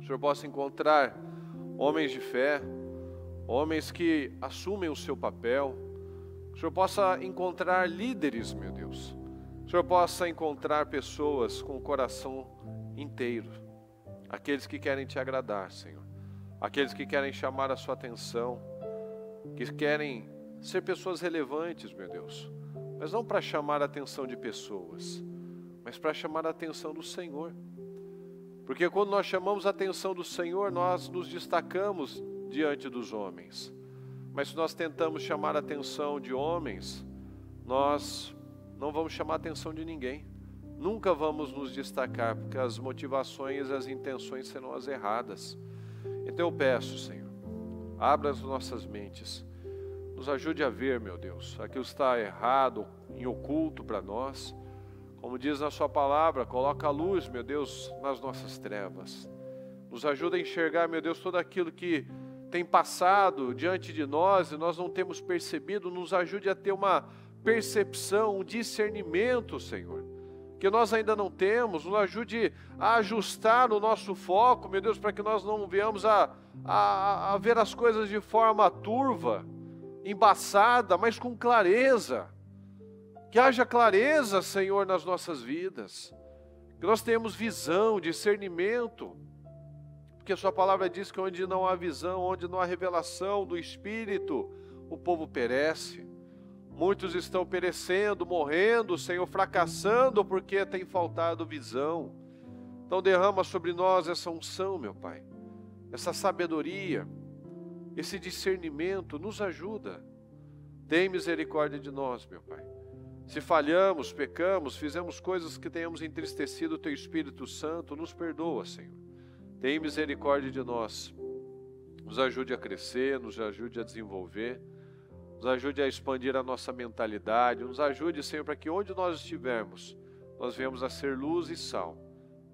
Que o Senhor possa encontrar homens de fé, homens que assumem o seu papel. Que o Senhor possa encontrar líderes, meu Deus. Que o Senhor possa encontrar pessoas com o coração inteiro. Aqueles que querem te agradar, Senhor. Aqueles que querem chamar a sua atenção. Que querem ser pessoas relevantes, meu Deus. Mas não para chamar a atenção de pessoas, mas para chamar a atenção do Senhor. Porque quando nós chamamos a atenção do Senhor, nós nos destacamos diante dos homens. Mas se nós tentamos chamar a atenção de homens, nós não vamos chamar a atenção de ninguém. Nunca vamos nos destacar, porque as motivações e as intenções serão as erradas. Então eu peço, Senhor, abra as nossas mentes. Nos ajude a ver, meu Deus, aquilo está errado, em oculto para nós. Como diz na sua palavra, coloca a luz, meu Deus, nas nossas trevas. Nos ajuda a enxergar, meu Deus, tudo aquilo que tem passado diante de nós e nós não temos percebido. Nos ajude a ter uma percepção, um discernimento, Senhor, que nós ainda não temos. Nos ajude a ajustar o nosso foco, meu Deus, para que nós não venhamos a ver as coisas de forma turva, embaçada, mas com clareza. Que haja clareza, Senhor, nas nossas vidas. Que nós tenhamos visão, discernimento. Porque a sua palavra diz que onde não há visão, onde não há revelação do Espírito, o povo perece. Muitos estão perecendo, morrendo, Senhor, fracassando porque tem faltado visão. Então derrama sobre nós essa unção, meu Pai. Essa sabedoria, esse discernimento, nos ajuda. Tem misericórdia de nós, meu Pai. Se falhamos, pecamos, fizemos coisas que tenhamos entristecido o Teu Espírito Santo, nos perdoa, Senhor. Tem misericórdia de nós. Nos ajude a crescer, nos ajude a desenvolver, nos ajude a expandir a nossa mentalidade, nos ajude, Senhor, para que onde nós estivermos, nós venhamos a ser luz e sal,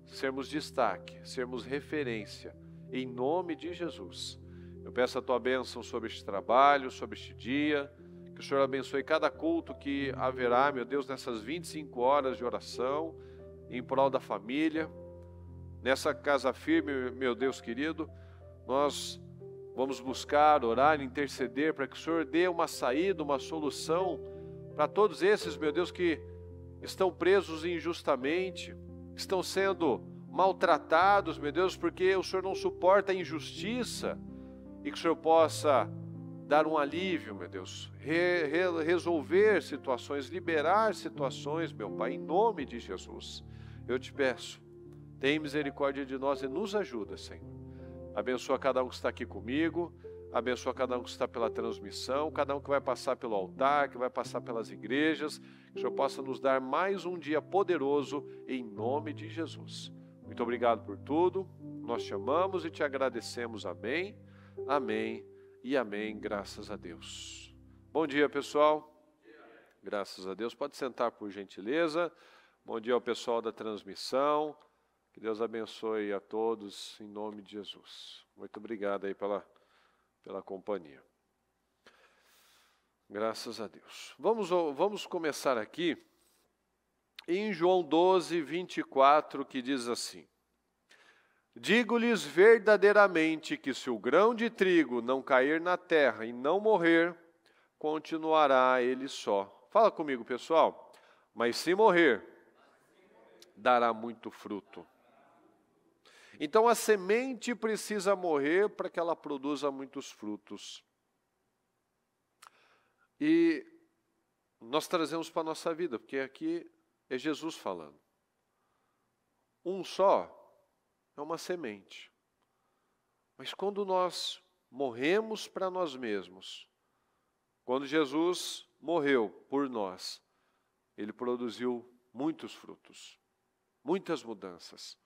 sermos destaque, sermos referência, em nome de Jesus. Eu peço a Tua bênção sobre este trabalho, sobre este dia. Que o Senhor abençoe cada culto que haverá, meu Deus, nessas 25 horas de oração, em prol da família. Nessa casa firme, meu Deus querido, nós vamos buscar, orar, interceder, para que o Senhor dê uma saída, uma solução para todos esses, meu Deus, que estão presos injustamente, estão sendo maltratados, meu Deus, porque o Senhor não suporta a injustiça, e que o Senhor possa dar um alívio, meu Deus, resolver situações, liberar situações, meu Pai, em nome de Jesus. Eu te peço, tem misericórdia de nós e nos ajuda, Senhor. Abençoa cada um que está aqui comigo, abençoa cada um que está pela transmissão, cada um que vai passar pelo altar, que vai passar pelas igrejas, que o Senhor possa nos dar mais um dia poderoso, em nome de Jesus. Muito obrigado por tudo, nós te amamos e te agradecemos, amém, amém. E amém, graças a Deus. Bom dia, pessoal. Graças a Deus. Pode sentar, por gentileza. Bom dia ao pessoal da transmissão. Que Deus abençoe a todos, em nome de Jesus. Muito obrigado aí pela companhia. Graças a Deus. Vamos começar aqui em João 12, 24, que diz assim: Digo-lhes verdadeiramente que se o grão de trigo não cair na terra e não morrer, continuará ele só. Fala comigo, pessoal. Mas se morrer, dará muito fruto. Então a semente precisa morrer para que ela produza muitos frutos. E nós trazemos para a nossa vida, porque aqui é Jesus falando. Um só é uma semente. Mas quando nós morremos para nós mesmos, quando Jesus morreu por nós, Ele produziu muitos frutos, muitas mudanças.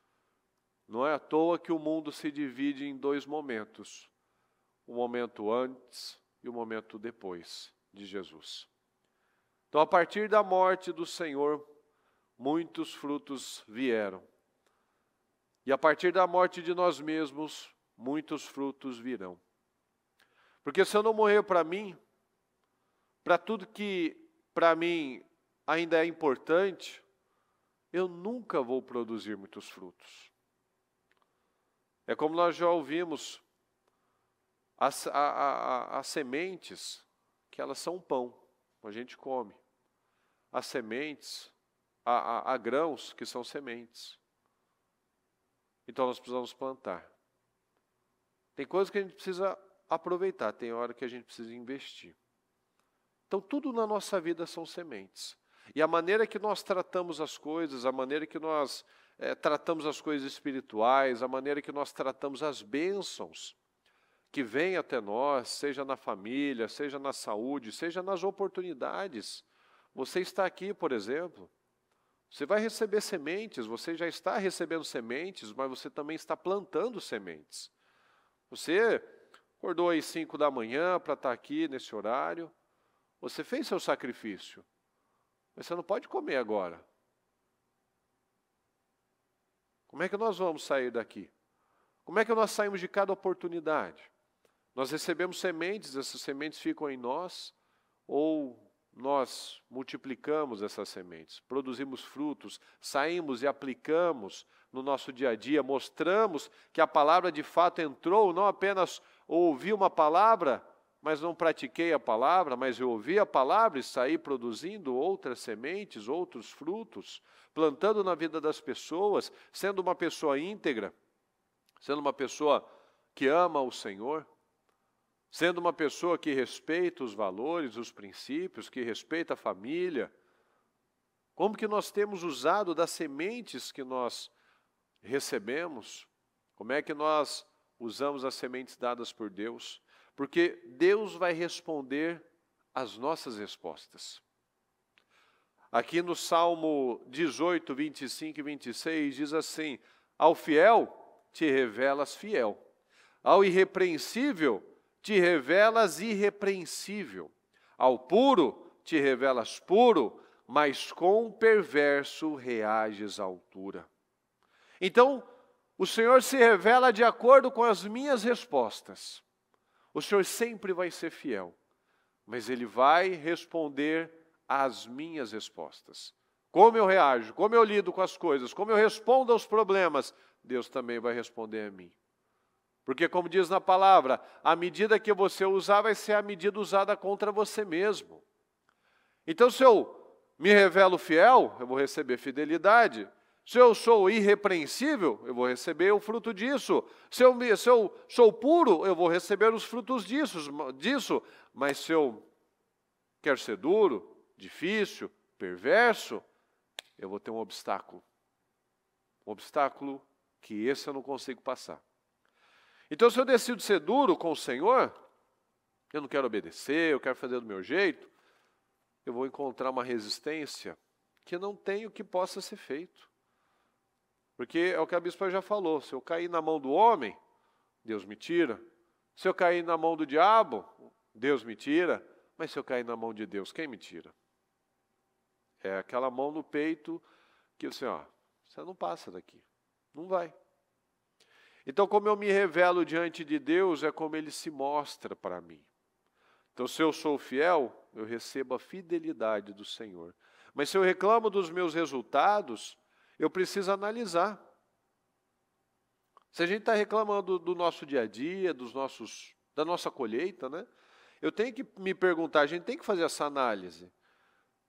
Não é à toa que o mundo se divide em dois momentos, o momento antes e o momento depois de Jesus. Então, a partir da morte do Senhor, muitos frutos vieram. E a partir da morte de nós mesmos, muitos frutos virão. Porque se eu não morrer para mim, para tudo que para mim ainda é importante, eu nunca vou produzir muitos frutos. É como nós já ouvimos, as sementes, que elas são pão, a gente come. As sementes, há grãos que são sementes. Então nós precisamos plantar. Tem coisas que a gente precisa aproveitar, tem hora que a gente precisa investir. Então tudo na nossa vida são sementes. E a maneira que nós tratamos as coisas, a maneira que nós tratamos as coisas espirituais, a maneira que nós tratamos as bênçãos que vêm até nós, seja na família, seja na saúde, seja nas oportunidades. Você está aqui, por exemplo, você vai receber sementes, você já está recebendo sementes, mas você também está plantando sementes. Você acordou às 5 da manhã para estar aqui nesse horário, você fez seu sacrifício, mas você não pode comer agora. Como é que nós vamos sair daqui? Como é que nós saímos de cada oportunidade? Nós recebemos sementes, essas sementes ficam em nós, ou nós multiplicamos essas sementes, produzimos frutos, saímos e aplicamos no nosso dia a dia, mostramos que a palavra de fato entrou, não apenas ouvi uma palavra, mas não pratiquei a palavra, mas eu ouvi a palavra e saí produzindo outras sementes, outros frutos, plantando na vida das pessoas, sendo uma pessoa íntegra, sendo uma pessoa que ama o Senhor, sendo uma pessoa que respeita os valores, os princípios, que respeita a família. Como que nós temos usado das sementes que nós recebemos? Como é que nós usamos as sementes dadas por Deus? Porque Deus vai responder as nossas respostas. Aqui no Salmo 18, 25 e 26, diz assim: ao fiel te revelas fiel, ao irrepreensível te revelas irrepreensível, ao puro te revelas puro, mas com o perverso reages à altura. Então, o Senhor se revela de acordo com as minhas respostas. O Senhor sempre vai ser fiel, mas Ele vai responder às minhas respostas. Como eu reajo, como eu lido com as coisas, como eu respondo aos problemas, Deus também vai responder a mim. Porque, como diz na palavra, a medida que você usar vai ser a medida usada contra você mesmo. Então, se eu me revelo fiel, eu vou receber fidelidade. Se eu sou irrepreensível, eu vou receber o fruto disso. Se eu sou puro, eu vou receber os frutos disso. Mas se eu quero ser duro, difícil, perverso, eu vou ter um obstáculo. Um obstáculo que esse eu não consigo passar. Então, se eu decido ser duro com o Senhor, eu não quero obedecer, eu quero fazer do meu jeito, eu vou encontrar uma resistência que não tem o que possa ser feito. Porque é o que a bispa já falou, se eu cair na mão do homem, Deus me tira. Se eu cair na mão do diabo, Deus me tira. Mas se eu cair na mão de Deus, quem me tira? É aquela mão no peito que assim, você não passa daqui, não vai. Então, como eu me revelo diante de Deus, é como Ele se mostra para mim. Então, se eu sou fiel, eu recebo a fidelidade do Senhor. Mas se eu reclamo dos meus resultados, eu preciso analisar. Se a gente está reclamando do nosso dia a dia, da nossa colheita, né? Eu tenho que me perguntar, a gente tem que fazer essa análise.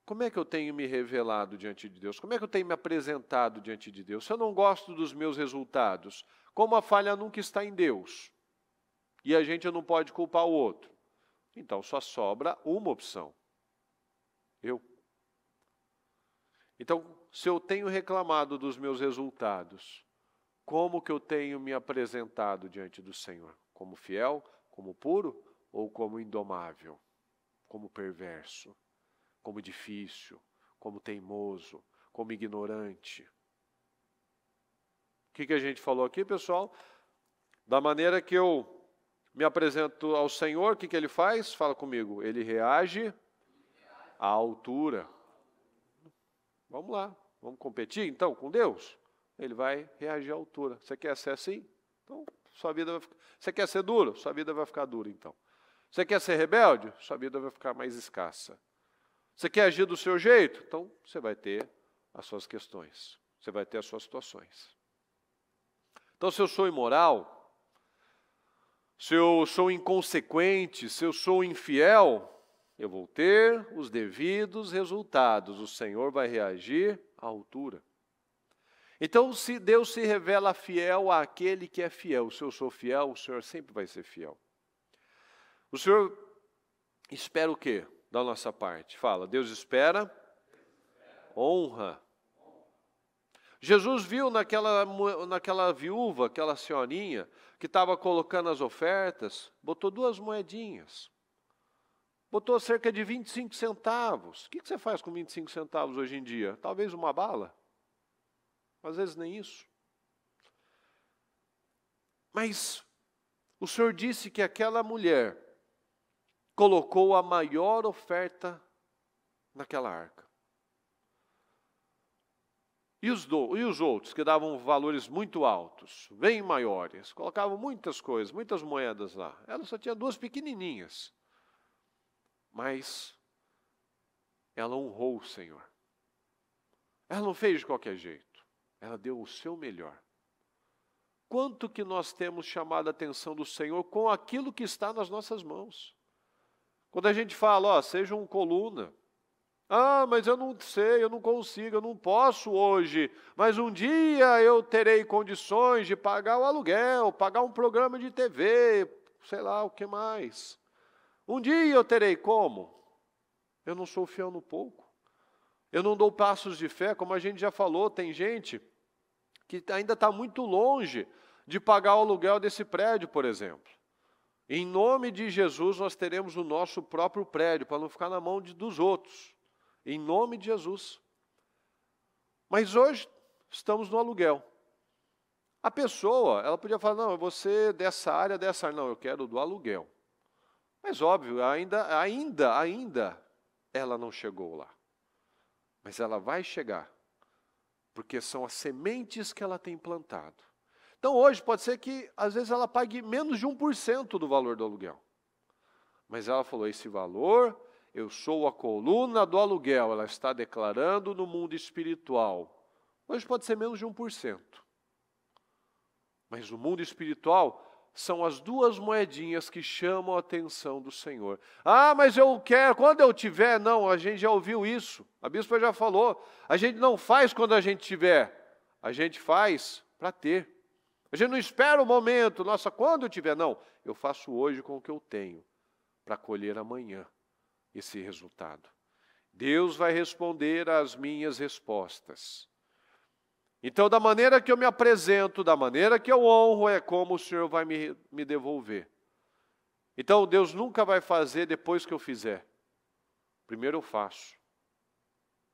Como é que eu tenho me revelado diante de Deus? Como é que eu tenho me apresentado diante de Deus? Se eu não gosto dos meus resultados, como a falha nunca está em Deus, e a gente não pode culpar o outro, então só sobra uma opção: eu. Então, se eu tenho reclamado dos meus resultados, como que eu tenho me apresentado diante do Senhor? Como fiel, como puro ou como indomável, como perverso, como difícil, como teimoso, como ignorante? O que a gente falou aqui, pessoal? Da maneira que eu me apresento ao Senhor, o que Ele faz? Fala comigo. Ele reage à altura. Vamos lá, vamos competir então com Deus? Ele vai reagir à altura. Você quer ser assim? Então, sua vida vai ficar... Você quer ser duro? Sua vida vai ficar dura então. Você quer ser rebelde? Sua vida vai ficar mais escassa. Você quer agir do seu jeito? Então, você vai ter as suas questões. Você vai ter as suas situações. Então, se eu sou imoral, se eu sou inconsequente, se eu sou infiel, eu vou ter os devidos resultados. O Senhor vai reagir à altura. Então, se Deus se revela fiel àquele que é fiel, se eu sou fiel, o Senhor sempre vai ser fiel. O Senhor espera o quê da nossa parte? Fala, Deus espera honra. Jesus viu naquela viúva, aquela senhorinha, que estava colocando as ofertas, botou 2 moedinhas. Botou cerca de 25 centavos. O que você faz com 25 centavos hoje em dia? Talvez uma bala. Às vezes nem isso. Mas o Senhor disse que aquela mulher colocou a maior oferta naquela arca. E os outros, que davam valores muito altos, bem maiores, colocavam muitas coisas, muitas moedas lá. Ela só tinha 2 pequenininhas. Mas ela honrou o Senhor. Ela não fez de qualquer jeito. Ela deu o seu melhor. Quanto que nós temos chamado a atenção do Senhor com aquilo que está nas nossas mãos? Quando a gente fala, ó, seja um coluna. Ah, mas eu não sei, eu não consigo, eu não posso hoje. Mas um dia eu terei condições de pagar o aluguel, pagar um programa de TV, sei lá o que mais. Um dia eu terei como? Eu não sou fiel no pouco. Eu não dou passos de fé, como a gente já falou, tem gente que ainda está muito longe de pagar o aluguel desse prédio, por exemplo. Em nome de Jesus, nós teremos o nosso próprio prédio, para não ficar na mão dos outros. Em nome de Jesus. Mas hoje, estamos no aluguel. A pessoa, ela podia falar, não, eu vou ser dessa área. Não, eu quero do aluguel. Mas óbvio, ainda, ela não chegou lá. Mas ela vai chegar. Porque são as sementes que ela tem plantado. Então hoje pode ser que às vezes ela pague menos de 1% do valor do aluguel. Mas ela falou, esse valor, eu sou a coluna do aluguel. Ela está declarando no mundo espiritual. Hoje pode ser menos de 1%. Mas no mundo espiritual, são as 2 moedinhas que chamam a atenção do Senhor. Ah, mas eu quero, quando eu tiver, não, a gente já ouviu isso. A bispa já falou, a gente não faz quando a gente tiver, a gente faz para ter. A gente não espera o momento, nossa, quando eu tiver, não. Eu faço hoje com o que eu tenho, para colher amanhã esse resultado. Deus vai responder às minhas respostas. Então, da maneira que eu me apresento, da maneira que eu honro, é como o Senhor vai me devolver. Então, Deus nunca vai fazer depois que eu fizer. Primeiro eu faço.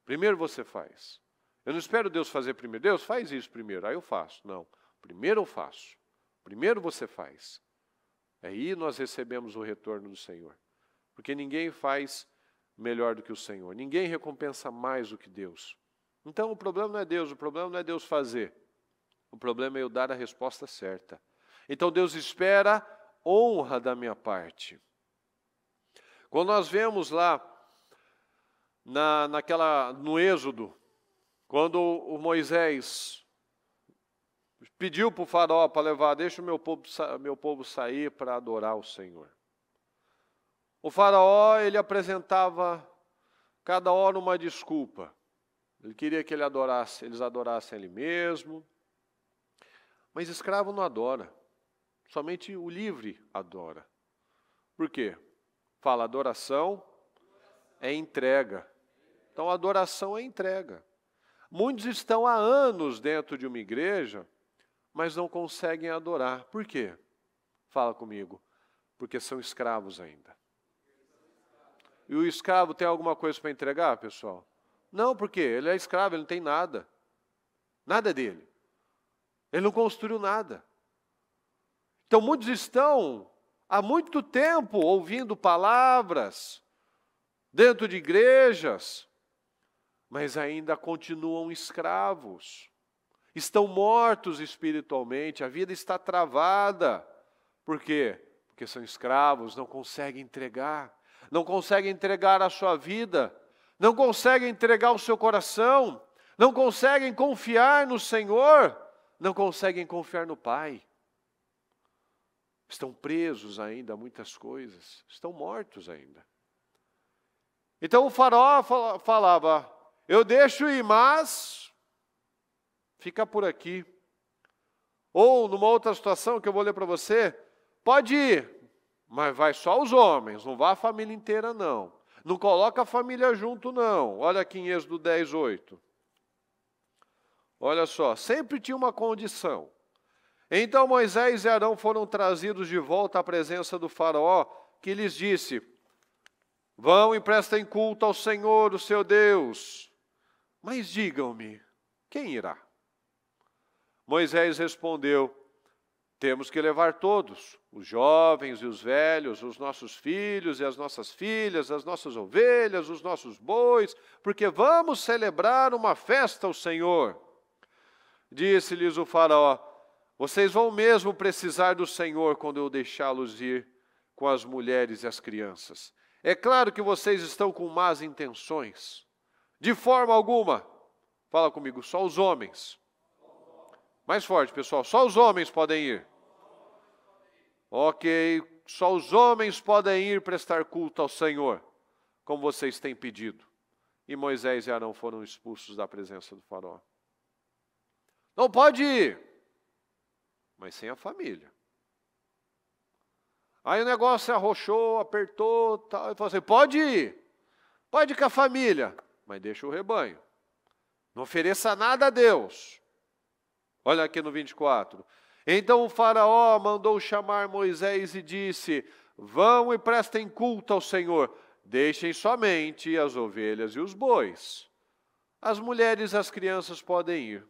Primeiro você faz. Eu não espero Deus fazer primeiro. Deus, faz isso primeiro, aí eu faço. Não, primeiro eu faço. Primeiro você faz. Aí nós recebemos o retorno do Senhor. Porque ninguém faz melhor do que o Senhor. Ninguém recompensa mais do que Deus. Então o problema não é Deus, o problema não é Deus fazer. O problema é eu dar a resposta certa. Então Deus espera honra da minha parte. Quando nós vemos lá no Êxodo, quando o Moisés pediu para o faraó para levar, deixa o meu povo sair para adorar o Senhor. O faraó, ele apresentava cada hora uma desculpa. Ele queria que eles adorassem ele mesmo. Mas escravo não adora. Somente o livre adora. Por quê? Fala, adoração é entrega. Então, adoração é entrega. Muitos estão há anos dentro de uma igreja, mas não conseguem adorar. Por quê? Fala comigo. Porque são escravos ainda. E o escravo tem alguma coisa para entregar, pessoal? Não, porque ele é escravo, ele não tem nada. Nada é dele. Ele não construiu nada. Então muitos estão há muito tempo ouvindo palavras dentro de igrejas, mas ainda continuam escravos. Estão mortos espiritualmente, a vida está travada. Por quê? Porque são escravos, não conseguem entregar. Não conseguem entregar a sua vida. Não conseguem entregar o seu coração, não conseguem confiar no Senhor, não conseguem confiar no Pai. estão presos ainda a muitas coisas, estão mortos ainda. Então o faraó falava, eu deixo ir, mas fica por aqui. Ou numa outra situação que eu vou ler para você, pode ir, mas vai só os homens, não vá a família inteira não. Não coloca a família junto não. Olha aqui em Êxodo 10, 8. Olha só, sempre tinha uma condição. Então Moisés e Arão foram trazidos de volta à presença do faraó, que lhes disse, vão e prestem culto ao Senhor, o seu Deus. Mas digam-me, quem irá? Moisés respondeu, temos que levar todos, os jovens e os velhos, os nossos filhos e as nossas filhas, as nossas ovelhas, os nossos bois, porque vamos celebrar uma festa ao Senhor. Disse-lhes o faraó, vocês vão mesmo precisar do Senhor quando eu deixá-los ir com as mulheres e as crianças. É claro que vocês estão com más intenções. De forma alguma, fala comigo, só os homens. Mais forte, pessoal, só os homens podem ir. Ok, só os homens podem ir prestar culto ao Senhor, como vocês têm pedido. E Moisés e Arão foram expulsos da presença do faraó. Não pode ir, mas sem a família. Aí o negócio arrochou, apertou, tal, e falou assim, pode ir com a família, mas deixa o rebanho. Não ofereça nada a Deus. Olha aqui no 24. Então o faraó mandou chamar Moisés e disse, vão e prestem culto ao Senhor, deixem somente as ovelhas e os bois. As mulheres e as crianças podem ir.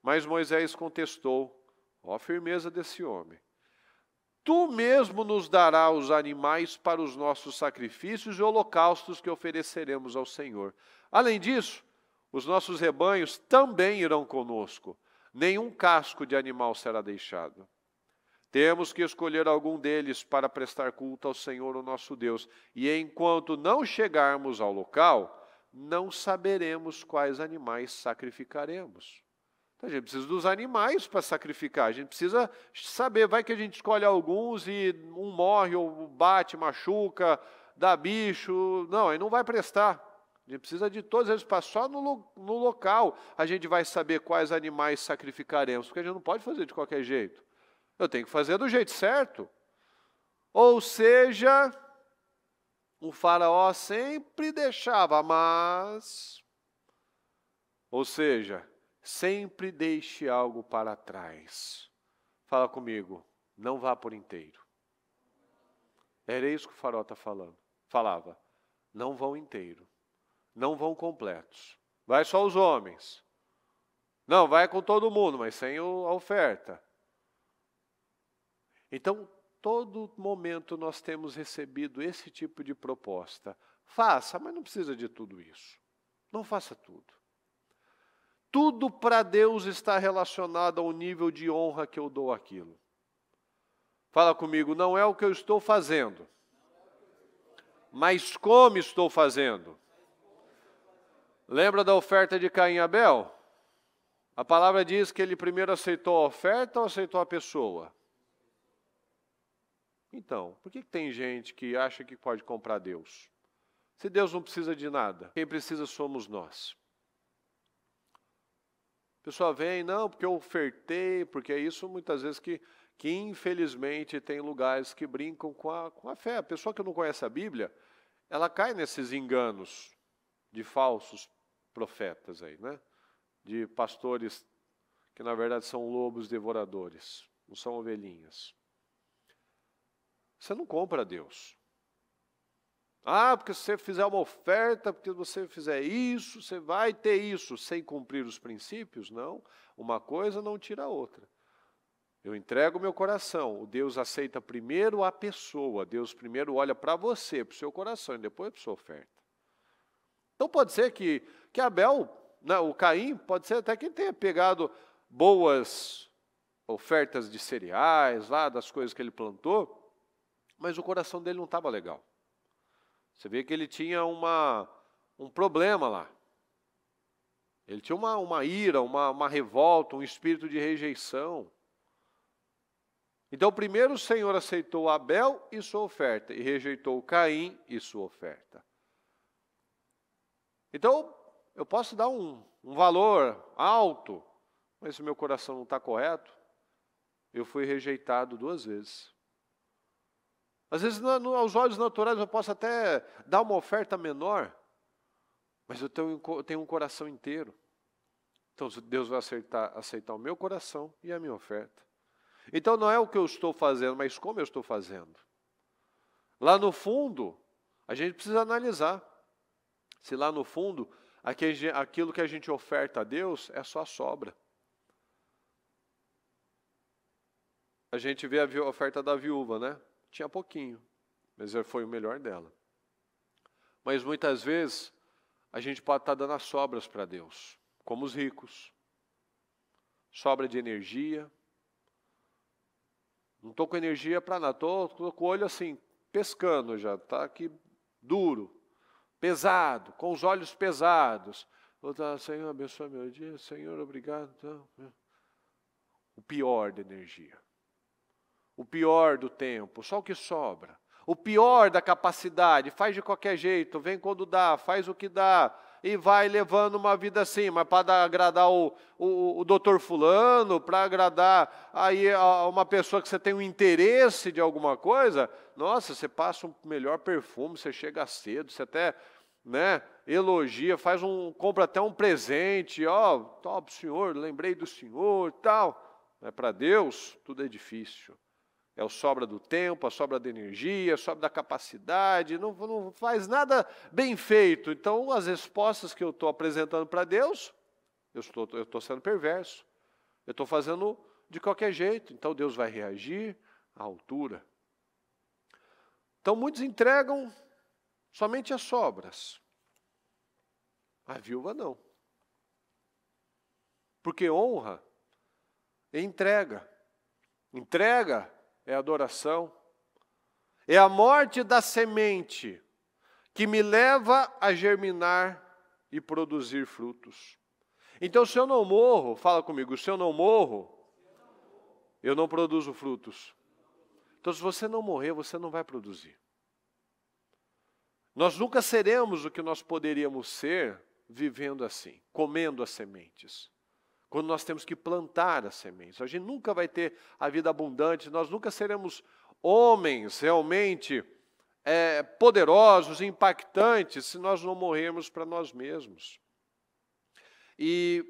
Mas Moisés contestou, ó a firmeza desse homem, tu mesmo nos darás os animais para os nossos sacrifícios e holocaustos que ofereceremos ao Senhor. Além disso, os nossos rebanhos também irão conosco. Nenhum casco de animal será deixado. Temos que escolher algum deles para prestar culto ao Senhor, o nosso Deus. E enquanto não chegarmos ao local, não saberemos quais animais sacrificaremos. Então, a gente precisa dos animais para sacrificar. A gente precisa saber, vai que a gente escolhe alguns e um morre, ou bate, machuca, dá bicho. Não, aí não vai prestar. A gente precisa de todos eles, só no local a gente vai saber quais animais sacrificaremos, porque a gente não pode fazer de qualquer jeito. Eu tenho que fazer do jeito certo. Ou seja, o faraó sempre deixava, mas... Ou seja, sempre deixe algo para trás. Fala comigo, não vá por inteiro. Era isso que o faraó falava, não vão inteiro. Não vão completos. Vai só os homens. Não, vai com todo mundo, mas sem a oferta. Então, todo momento nós temos recebido esse tipo de proposta. Faça, mas não precisa de tudo isso. Não faça tudo. Tudo para Deus está relacionado ao nível de honra que eu dou àquilo. Fala comigo, não é o que eu estou fazendo, mas como estou fazendo. Lembra da oferta de Caim e Abel? A palavra diz que ele primeiro aceitou a oferta ou aceitou a pessoa? Então, por que tem gente que acha que pode comprar Deus? Se Deus não precisa de nada, quem precisa somos nós. A pessoa vem, não, porque eu ofertei, porque é isso muitas vezes que infelizmente tem lugares que brincam com a fé. A pessoa que não conhece a Bíblia, ela cai nesses enganos de falsos profetas aí, né? De pastores que na verdade são lobos devoradores, não são ovelhinhas. Você não compra Deus. Ah, porque se você fizer uma oferta, porque você fizer isso, você vai ter isso, sem cumprir os princípios? Não, uma coisa não tira a outra. Eu entrego o meu coração, o Deus aceita primeiro a pessoa, Deus primeiro olha para você, para o seu coração, e depois para a sua oferta. Então pode ser que Abel, o Caim, pode ser até que ele tenha pegado boas ofertas de cereais, lá das coisas que ele plantou, mas o coração dele não estava legal. Você vê que ele tinha um problema lá. Ele tinha uma ira, uma revolta, um espírito de rejeição. Então, primeiro o Senhor aceitou Abel e sua oferta, e rejeitou Caim e sua oferta. Então, eu posso dar um valor alto, mas se o meu coração não está correto, eu fui rejeitado 2 vezes. Às vezes, aos olhos naturais, eu posso até dar uma oferta menor, mas eu tenho um coração inteiro. Então, Deus vai aceitar o meu coração e a minha oferta. Então, não é o que eu estou fazendo, mas como eu estou fazendo. Lá no fundo, a gente precisa analisar se lá no fundo, aquilo que a gente oferta a Deus é só a sobra. A gente vê a oferta da viúva, né? Tinha pouquinho, mas foi o melhor dela. Mas muitas vezes, a gente pode estar dando as sobras para Deus, como os ricos. Sobra de energia. Não estou com energia para nada, estou com o olho assim, pescando já, está aqui duro, pesado, com os olhos pesados. Vou estar, Senhor, abençoa meu dia, Senhor, obrigado. O pior da energia. O pior do tempo, só o que sobra. O pior da capacidade, faz de qualquer jeito, vem quando dá, faz o que dá, e vai levando uma vida assim, mas para agradar o doutor fulano, para agradar aí uma pessoa que você tem um interesse de alguma coisa, nossa, você passa um melhor perfume, você chega cedo, você até, né, elogia, compra até um presente, top senhor, lembrei do senhor, tal. Mas para Deus, tudo é difícil. É o sobra do tempo, a sobra da energia, a sobra da capacidade, não faz nada bem feito. Então, as respostas que eu estou apresentando para Deus, eu estou sendo perverso. Eu estou fazendo de qualquer jeito. Então, Deus vai reagir à altura. Então, muitos entregam somente as sobras. A viúva não. Porque honra é entrega. Entrega é adoração, é a morte da semente que me leva a germinar e produzir frutos. Então, se eu não morro, fala comigo, se eu não morro, eu não produzo frutos. Então, se você não morrer, você não vai produzir. Nós nunca seremos o que nós poderíamos ser vivendo assim, comendo as sementes. Quando nós temos que plantar as sementes. A gente nunca vai ter a vida abundante, nós nunca seremos homens realmente poderosos, impactantes, se nós não morrermos para nós mesmos. E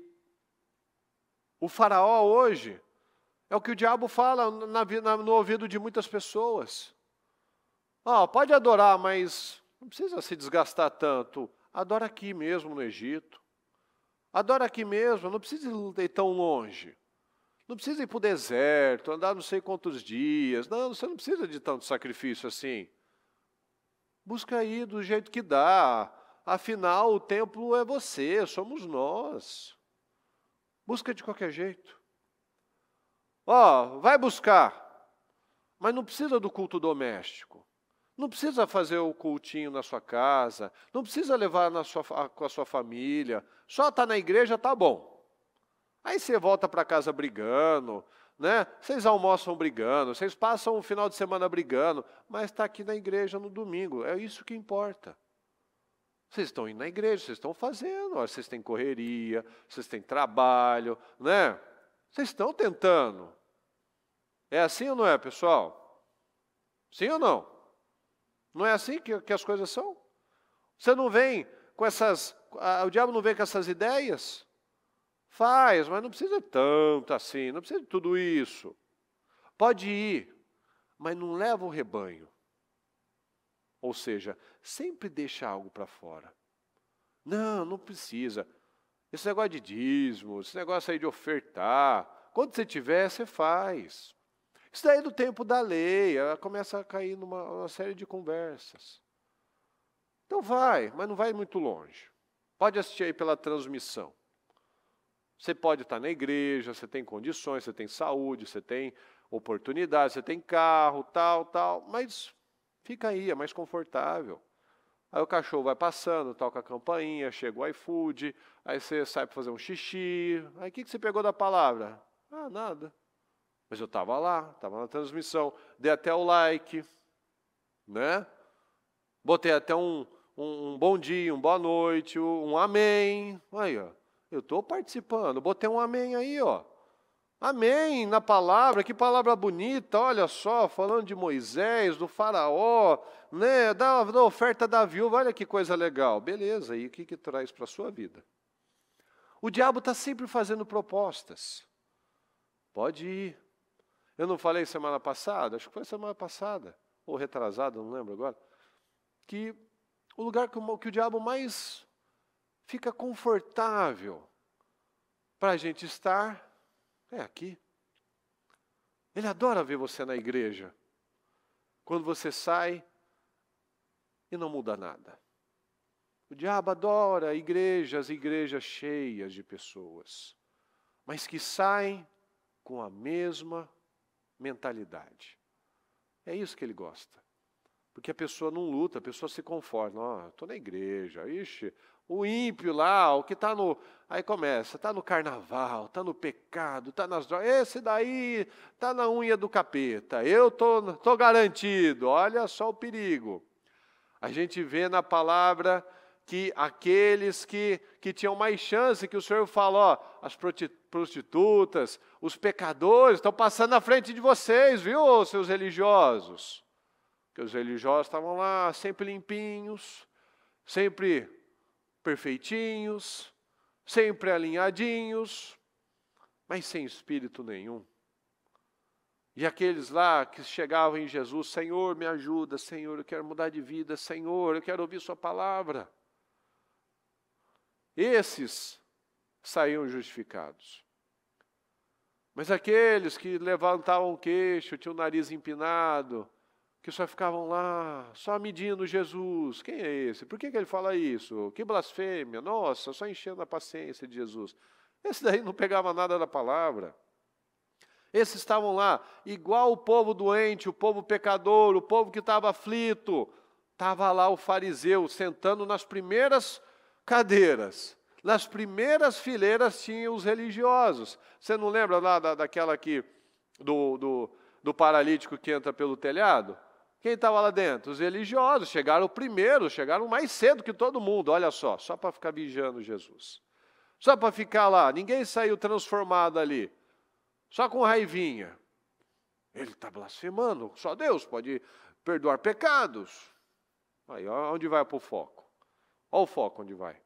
o faraó hoje é o que o diabo fala no ouvido de muitas pessoas. Pode adorar, mas não precisa se desgastar tanto. Adora aqui mesmo no Egito. Adora aqui mesmo, não precisa ir tão longe. Não precisa ir para o deserto, andar não sei quantos dias. Não, você não precisa de tanto sacrifício assim. Busca aí do jeito que dá. Afinal, o templo é você, somos nós. Busca de qualquer jeito. Vai buscar, mas não precisa do culto doméstico. Não precisa fazer o cultinho na sua casa, não precisa levar com a sua família, só estar na igreja está bom. Aí você volta para casa brigando, né? Vocês almoçam brigando, vocês passam o final de semana brigando, mas está aqui na igreja no domingo, é isso que importa. Vocês estão indo na igreja, vocês estão fazendo, vocês têm correria, vocês têm trabalho, né? Vocês estão tentando. É assim ou não é, pessoal? Sim ou não? Não é assim que as coisas são? Você não vem com o diabo não vem com essas ideias? Faz, mas não precisa tanto assim, não precisa de tudo isso. Pode ir, mas não leva o rebanho. Ou seja, sempre deixa algo para fora. Não precisa. Esse negócio de dízimo, esse negócio aí de ofertar, quando você tiver, você faz. Isso daí é do tempo da lei, ela começa a cair numa série de conversas. Então vai, mas não vai muito longe. Pode assistir aí pela transmissão. Você pode estar na igreja, você tem condições, você tem saúde, você tem oportunidade, você tem carro, tal, mas fica aí, é mais confortável. Aí o cachorro vai passando, toca a campainha, chega o iFood, aí você sai para fazer um xixi. Aí o que você pegou da palavra? Nada. Mas eu estava lá, estava na transmissão, dei até o like, né? Botei até um bom dia, um boa noite, um amém. Aí, ó, eu estou participando, botei um amém aí, ó. Amém na palavra, que palavra bonita, olha só, falando de Moisés, do faraó, né, da oferta da viúva, olha que coisa legal. Beleza, e o que traz para a sua vida? O diabo está sempre fazendo propostas. Pode ir. Eu não falei semana passada, acho que foi semana passada, ou retrasada, não lembro agora, que o lugar que o diabo mais fica confortável para a gente estar é aqui. Ele adora ver você na igreja. Quando você sai e não muda nada. O diabo adora igrejas cheias de pessoas, mas que saem com a mesma mentalidade. É isso que ele gosta. Porque a pessoa não luta, a pessoa se conforma. Ó, estou na igreja, ixi, o ímpio lá, o que está no... Aí começa, está no carnaval, está no pecado, está nas drogas. Esse daí está na unha do capeta. Eu tô garantido. Olha só o perigo. A gente vê na palavra que aqueles que tinham mais chance, que o Senhor fala, ó, as prostitutas, os pecadores estão passando na frente de vocês, viu, seus religiosos? Porque os religiosos estavam lá sempre limpinhos, sempre perfeitinhos, sempre alinhadinhos, mas sem espírito nenhum. E aqueles lá que chegavam em Jesus, Senhor, me ajuda, Senhor, eu quero mudar de vida, Senhor, eu quero ouvir sua palavra. Esses saíam justificados. Mas aqueles que levantavam o queixo, tinham o nariz empinado, que só ficavam lá, só medindo Jesus. Quem é esse? Por que ele fala isso? Que blasfêmia. Nossa, só enchendo a paciência de Jesus. Esse daí não pegava nada da palavra. Esses estavam lá, igual o povo doente, o povo pecador, o povo que estava aflito. Estava lá o fariseu, sentando nas primeiras cadeiras. Nas primeiras fileiras tinham os religiosos. Você não lembra lá daquela aqui, do paralítico que entra pelo telhado? Quem estava lá dentro? Os religiosos. Chegaram primeiro, chegaram mais cedo que todo mundo. Olha só para ficar vigiando Jesus. Só para ficar lá. Ninguém saiu transformado ali. Só com raivinha. Ele está blasfemando. Só Deus pode perdoar pecados. Aí, onde vai para o foco? Olha o foco onde vai.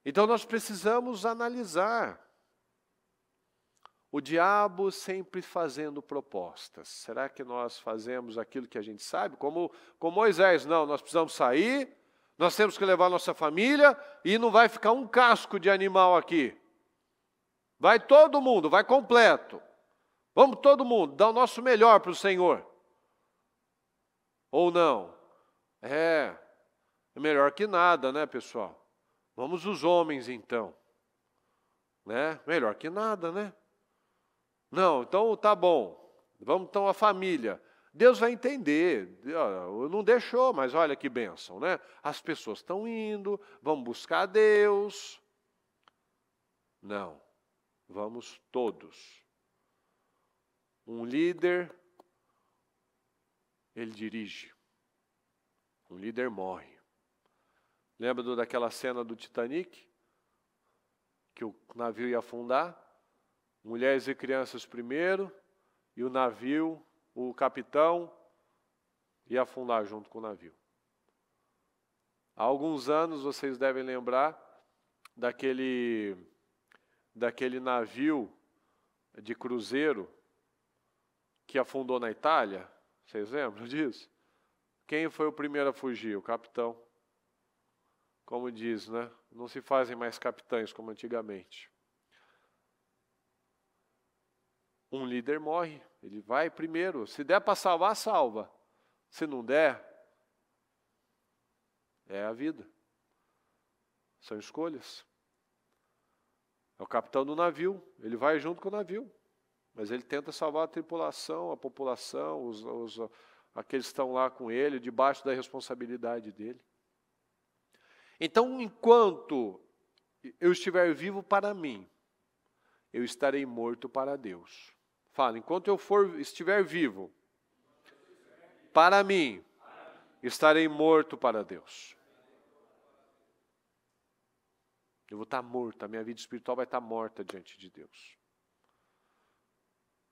Então nós precisamos analisar. O diabo sempre fazendo propostas. Será que nós fazemos aquilo que a gente sabe? Como Moisés, não, nós precisamos sair, nós temos que levar nossa família e não vai ficar um casco de animal aqui. Vai todo mundo, vai completo. Vamos todo mundo, dar o nosso melhor para o Senhor. Ou não? É melhor que nada, né, pessoal? Vamos os homens, então. Né? Melhor que nada, né? Não, então tá bom. Vamos então a família. Deus vai entender. Não deixou, mas olha que bênção, né? As pessoas estão indo, vamos buscar a Deus. Não, vamos todos. Um líder, ele dirige. Um líder morre. Lembra daquela cena do Titanic? Que o navio ia afundar? Mulheres e crianças primeiro, e o navio, o capitão, ia afundar junto com o navio. Há alguns anos vocês devem lembrar daquele navio de cruzeiro que afundou na Itália. Vocês lembram disso? Quem foi o primeiro a fugir? O capitão. Como diz, né? Não se fazem mais capitães como antigamente. Um líder morre, ele vai primeiro. Se der para salvar, salva. Se não der, é a vida. São escolhas. É o capitão do navio, ele vai junto com o navio. Mas ele tenta salvar a tripulação, a população, aqueles que estão lá com ele, debaixo da responsabilidade dele. Então, enquanto eu estiver vivo para mim, eu estarei morto para Deus. Fala, enquanto eu estiver vivo, para mim, estarei morto para Deus. Eu vou estar morto, a minha vida espiritual vai estar morta diante de Deus.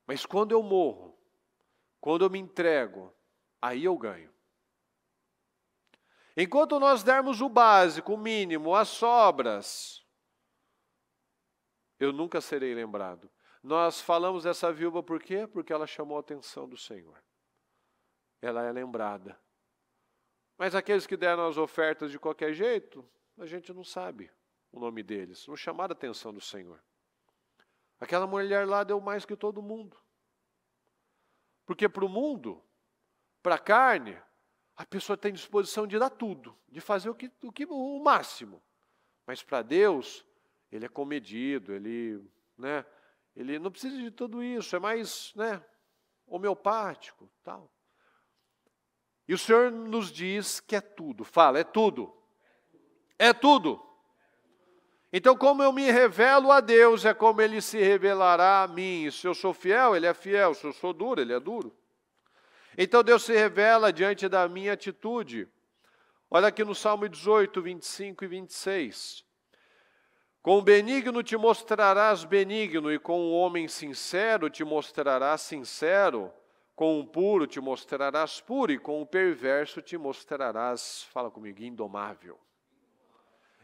Mas quando eu morro, quando eu me entrego, aí eu ganho. Enquanto nós dermos o básico, o mínimo, as sobras, eu nunca serei lembrado. Nós falamos dessa viúva por quê? Porque ela chamou a atenção do Senhor. Ela é lembrada. Mas aqueles que deram as ofertas de qualquer jeito, a gente não sabe o nome deles. Não chamaram a atenção do Senhor. Aquela mulher lá deu mais que todo mundo. Porque para o mundo, para a carne, a pessoa tem disposição de dar tudo, de fazer o máximo. Mas para Deus, Ele é comedido, Ele não precisa de tudo isso, é mais homeopático, tal. E o Senhor nos diz que é tudo. Fala, é tudo. É tudo. Então, como eu me revelo a Deus, é como Ele se revelará a mim. Se eu sou fiel, Ele é fiel. Se eu sou duro, Ele é duro. Então, Deus se revela diante da minha atitude. Olha aqui no Salmo 18, 25 e 26. Com o benigno te mostrarás benigno, e com o homem sincero te mostrarás sincero. Com o puro te mostrarás puro, e com o perverso te mostrarás, fala comigo, indomável.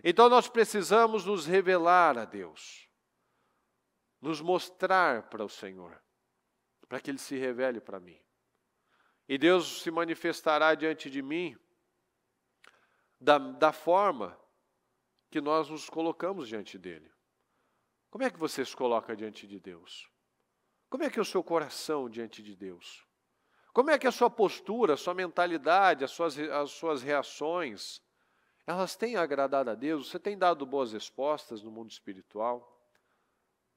Então nós precisamos nos revelar a Deus, nos mostrar para o Senhor, para que Ele se revele para mim. E Deus se manifestará diante de mim da forma que nós nos colocamos diante dEle. Como é que você se coloca diante de Deus? Como é que é o seu coração diante de Deus? Como é que é a sua postura, a sua mentalidade, as suas reações, elas têm agradado a Deus? Você tem dado boas respostas no mundo espiritual?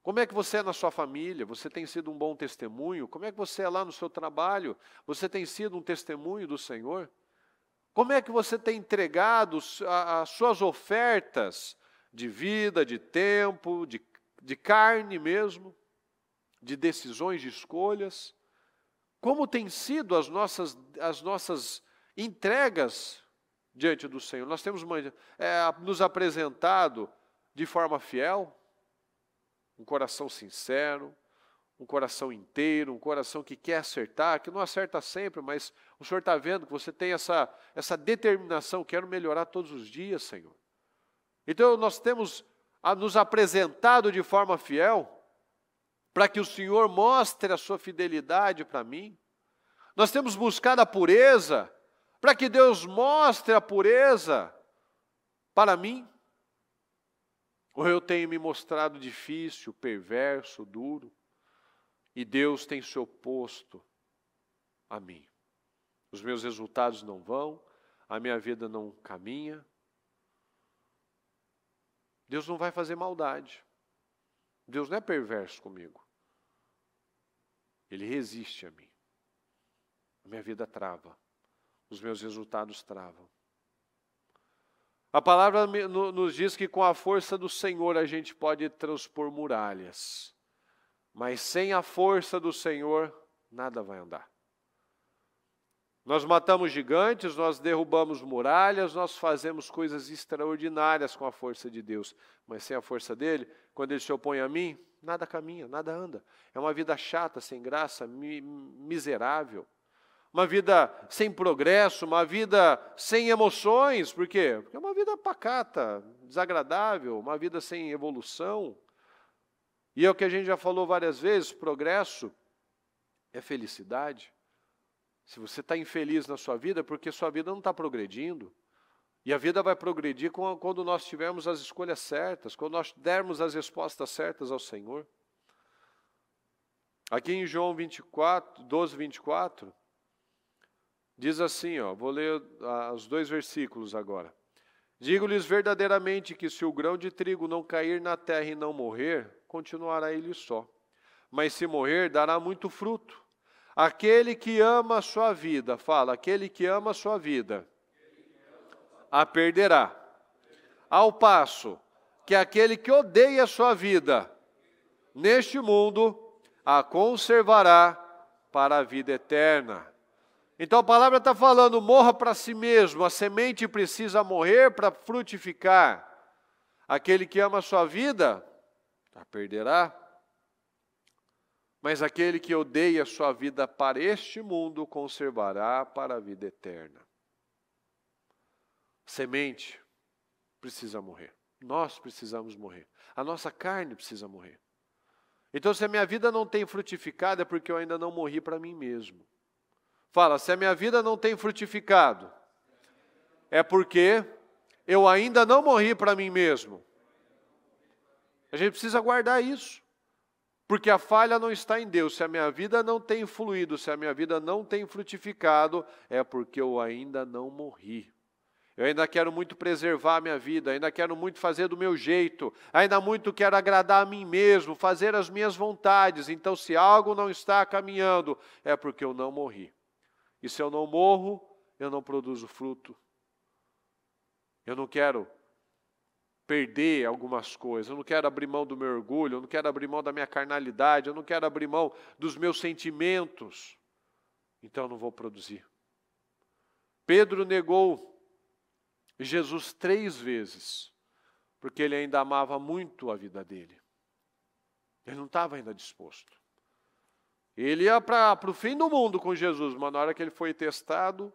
Como é que você é na sua família? Você tem sido um bom testemunho? Como é que você é lá no seu trabalho? Você tem sido um testemunho do Senhor? Como é que você tem entregado as suas ofertas de vida, de tempo, de carne mesmo? De decisões, de escolhas, como têm sido as nossas entregas diante do Senhor? Nós temos nos apresentado de forma fiel, um coração sincero, um coração inteiro, um coração que quer acertar, que não acerta sempre, mas o Senhor está vendo que você tem essa determinação, quero melhorar todos os dias, Senhor. Então nós temos nos apresentado de forma fiel, para que o Senhor mostre a sua fidelidade para mim. Nós temos buscado a pureza, para que Deus mostre a pureza para mim. Ou eu tenho me mostrado difícil, perverso, duro, e Deus tem se oposto a mim. Os meus resultados não vão, a minha vida não caminha. Deus não vai fazer maldade. Deus não é perverso comigo. Ele resiste a mim. A minha vida trava. Os meus resultados travam. A palavra nos diz que com a força do Senhor a gente pode transpor muralhas. Mas sem a força do Senhor, nada vai andar. Nós matamos gigantes, nós derrubamos muralhas, nós fazemos coisas extraordinárias com a força de Deus. Mas sem a força dele, quando ele se opõe a mim, nada caminha, nada anda. É uma vida chata, sem graça, miserável. Uma vida sem progresso, uma vida sem emoções. Por quê? Porque é uma vida pacata, desagradável, uma vida sem evolução. E é o que a gente já falou várias vezes, progresso é felicidade. Se você está infeliz na sua vida, é porque sua vida não está progredindo. E a vida vai progredir quando nós tivermos as escolhas certas, quando nós dermos as respostas certas ao Senhor. Aqui em João 12, 24, diz assim, vou ler os 2 versículos agora. Digo-lhes verdadeiramente que se o grão de trigo não cair na terra e não morrer, continuará ele só. Mas se morrer, dará muito fruto. Aquele que ama a sua vida, fala, aquele que ama a sua vida, a perderá. Ao passo que aquele que odeia a sua vida, neste mundo, a conservará para a vida eterna. Então a palavra está falando, morra para si mesmo, a semente precisa morrer para frutificar. Aquele que ama a sua vida, a perderá. Mas aquele que odeia a sua vida para este mundo, conservará para a vida eterna. Semente precisa morrer. Nós precisamos morrer. A nossa carne precisa morrer. Então, se a minha vida não tem frutificado, é porque eu ainda não morri para mim mesmo. Fala, se a minha vida não tem frutificado, é porque eu ainda não morri para mim mesmo. A gente precisa guardar isso. Porque a falha não está em Deus. Se a minha vida não tem fluído, se a minha vida não tem frutificado, é porque eu ainda não morri. Eu ainda quero muito preservar a minha vida, ainda quero muito fazer do meu jeito, ainda muito quero agradar a mim mesmo, fazer as minhas vontades. Então, se algo não está caminhando, é porque eu não morri. E se eu não morro, eu não produzo fruto. Eu não quero perder algumas coisas, eu não quero abrir mão do meu orgulho, eu não quero abrir mão da minha carnalidade, eu não quero abrir mão dos meus sentimentos. Então eu não vou produzir. Pedro negou Jesus 3 vezes, porque ele ainda amava muito a vida dele. Ele não estava ainda disposto. Ele ia para o fim do mundo com Jesus, mas na hora que ele foi testado,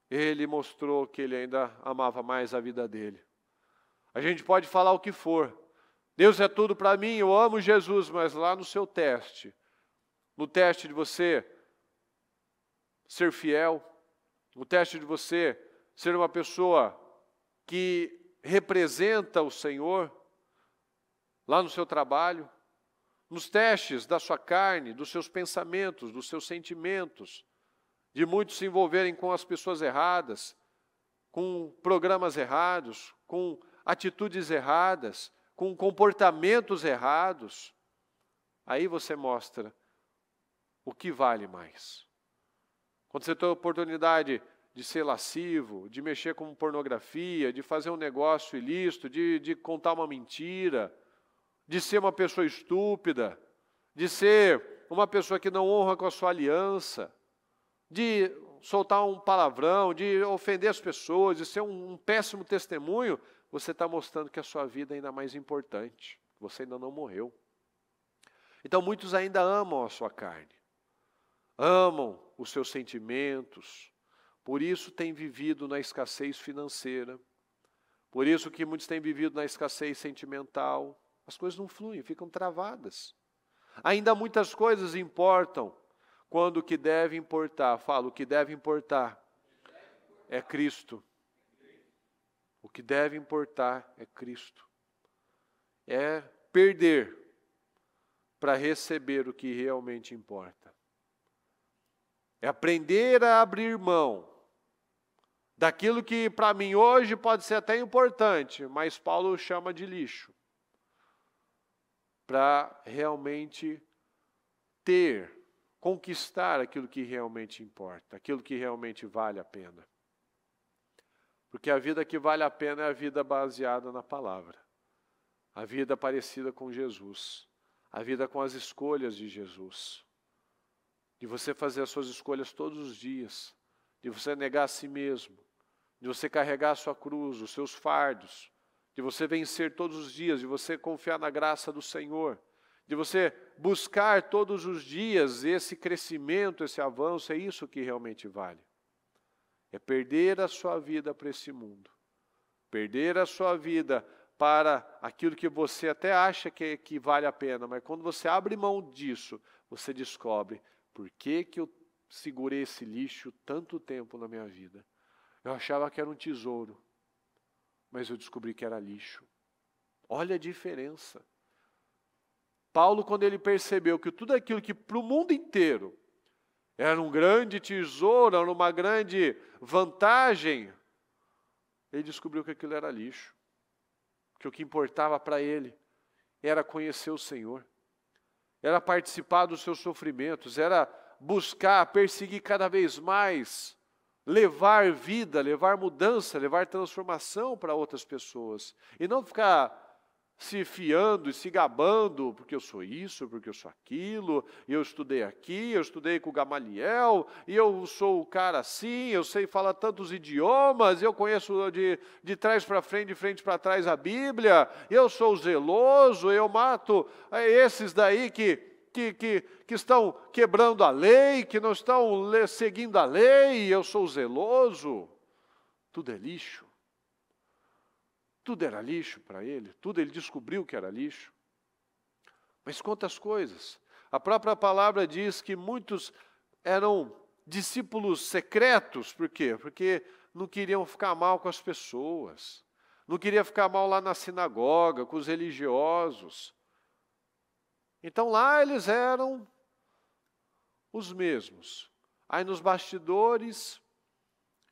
ele mostrou que ele ainda amava mais a vida dele. A gente pode falar o que for. Deus é tudo para mim, eu amo Jesus, mas lá no seu teste, no teste de você ser fiel, no teste de você ser uma pessoa que representa o Senhor, lá no seu trabalho, nos testes da sua carne, dos seus pensamentos, dos seus sentimentos, de muitos se envolverem com as pessoas erradas, com programas errados, com atitudes erradas, com comportamentos errados, aí você mostra o que vale mais. Quando você tem a oportunidade de ser lascivo, de mexer com pornografia, de fazer um negócio ilícito, de contar uma mentira, de ser uma pessoa estúpida, de ser uma pessoa que não honra com a sua aliança, de soltar um palavrão, de ofender as pessoas, de ser um péssimo testemunho, você está mostrando que a sua vida é ainda mais importante, você ainda não morreu. Então muitos ainda amam a sua carne, amam os seus sentimentos, por isso têm vivido na escassez financeira, por isso que muitos têm vivido na escassez sentimental, as coisas não fluem, ficam travadas. Ainda muitas coisas importam, quando o que deve importar, falo, o que deve importar é Cristo. O que deve importar é Cristo. É perder para receber o que realmente importa. É aprender a abrir mão daquilo que para mim hoje pode ser até importante, mas Paulo chama de lixo. Para realmente conquistar aquilo que realmente importa, aquilo que realmente vale a pena. Porque a vida que vale a pena é a vida baseada na palavra. A vida parecida com Jesus. A vida com as escolhas de Jesus. De você fazer as suas escolhas todos os dias. De você negar a si mesmo. De você carregar a sua cruz, os seus fardos. De você vencer todos os dias. De você confiar na graça do Senhor. De você buscar todos os dias esse crescimento, esse avanço. É isso que realmente vale. É perder a sua vida para esse mundo. Perder a sua vida para aquilo que você até acha que vale a pena. Mas quando você abre mão disso, você descobre por que eu segurei esse lixo tanto tempo na minha vida. Eu achava que era um tesouro, mas eu descobri que era lixo. Olha a diferença. Paulo, quando ele percebeu que tudo aquilo que para o mundo inteiro era um grande tesouro, era uma grande vantagem, ele descobriu que aquilo era lixo. Que o que importava para ele era conhecer o Senhor, era participar dos seus sofrimentos, era buscar, perseguir cada vez mais, levar vida, levar mudança, levar transformação para outras pessoas. E não ficar se fiando e se gabando, porque eu sou isso, porque eu sou aquilo, e eu estudei aqui, eu estudei com o Gamaliel, e eu sou o cara assim, eu sei falar tantos idiomas, eu conheço de trás para frente, de frente para trás a Bíblia, eu sou zeloso, eu mato esses daí que estão quebrando a lei, que não estão seguindo a lei, eu sou zeloso. Tudo é lixo. Tudo era lixo para ele, tudo ele descobriu que era lixo. Mas quantas coisas. A própria palavra diz que muitos eram discípulos secretos, por quê? Porque não queriam ficar mal com as pessoas, não queriam ficar mal lá na sinagoga, com os religiosos. Então lá eles eram os mesmos. Aí nos bastidores,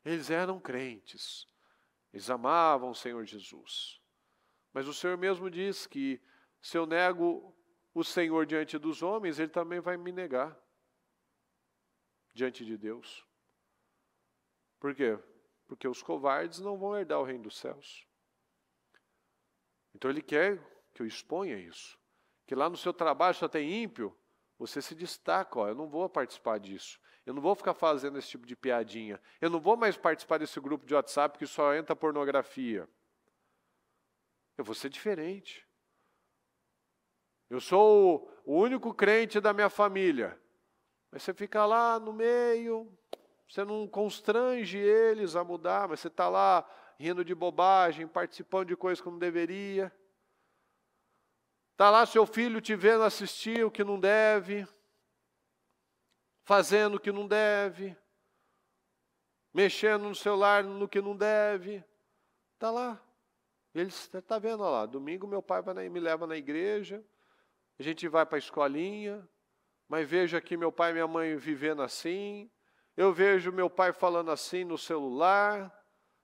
eles eram crentes. Eles amavam o Senhor Jesus. Mas o Senhor mesmo diz que se eu nego o Senhor diante dos homens, Ele também vai me negar diante de Deus. Por quê? Porque os covardes não vão herdar o reino dos céus. Então Ele quer que eu exponha isso. Que lá no seu trabalho só tem ímpio, você se destaca, eu não vou participar disso. Eu não vou ficar fazendo esse tipo de piadinha. Eu não vou mais participar desse grupo de WhatsApp que só entra pornografia. Eu vou ser diferente. Eu sou o único crente da minha família. Mas você fica lá no meio, você não constrange eles a mudar, mas você está lá rindo de bobagem, participando de coisas que não deveria. Está lá seu filho te vendo assistir o que não deve, fazendo o que não deve, mexendo no celular no que não deve. Está lá. Ele está vendo, olha lá, domingo meu pai me leva na igreja, a gente vai para a escolinha, mas vejo aqui meu pai e minha mãe vivendo assim, eu vejo meu pai falando assim no celular,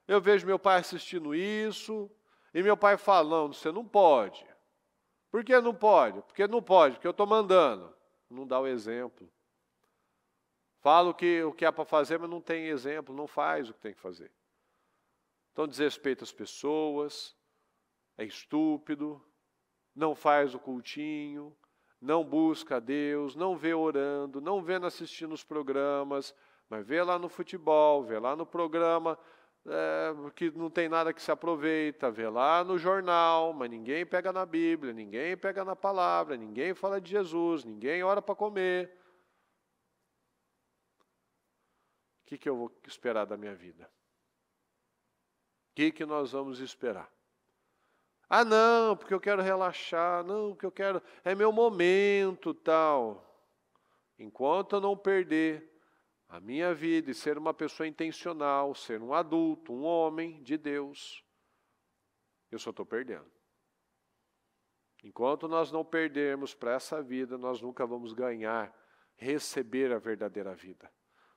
eu vejo meu pai assistindo isso, e meu pai falando, você não pode. Por que não pode? Porque não pode, porque eu estou mandando. Não dá o exemplo. Fala o que é para fazer, mas não tem exemplo, não faz o que tem que fazer. Então desrespeita as pessoas, é estúpido, não faz o cultinho, não busca a Deus, não vê orando, não vê assistindo os programas, mas vê lá no futebol, vê lá no programa que não tem nada que se aproveita, vê lá no jornal, mas ninguém pega na Bíblia, ninguém pega na palavra, ninguém fala de Jesus, ninguém ora para comer. O que eu vou esperar da minha vida? O que nós vamos esperar? Ah, não, porque eu quero relaxar, não, porque eu quero, é meu momento, tal. Enquanto eu não perder a minha vida e ser uma pessoa intencional, ser um adulto, um homem de Deus, eu só estou perdendo. Enquanto nós não perdermos para essa vida, nós nunca vamos ganhar, receber a verdadeira vida.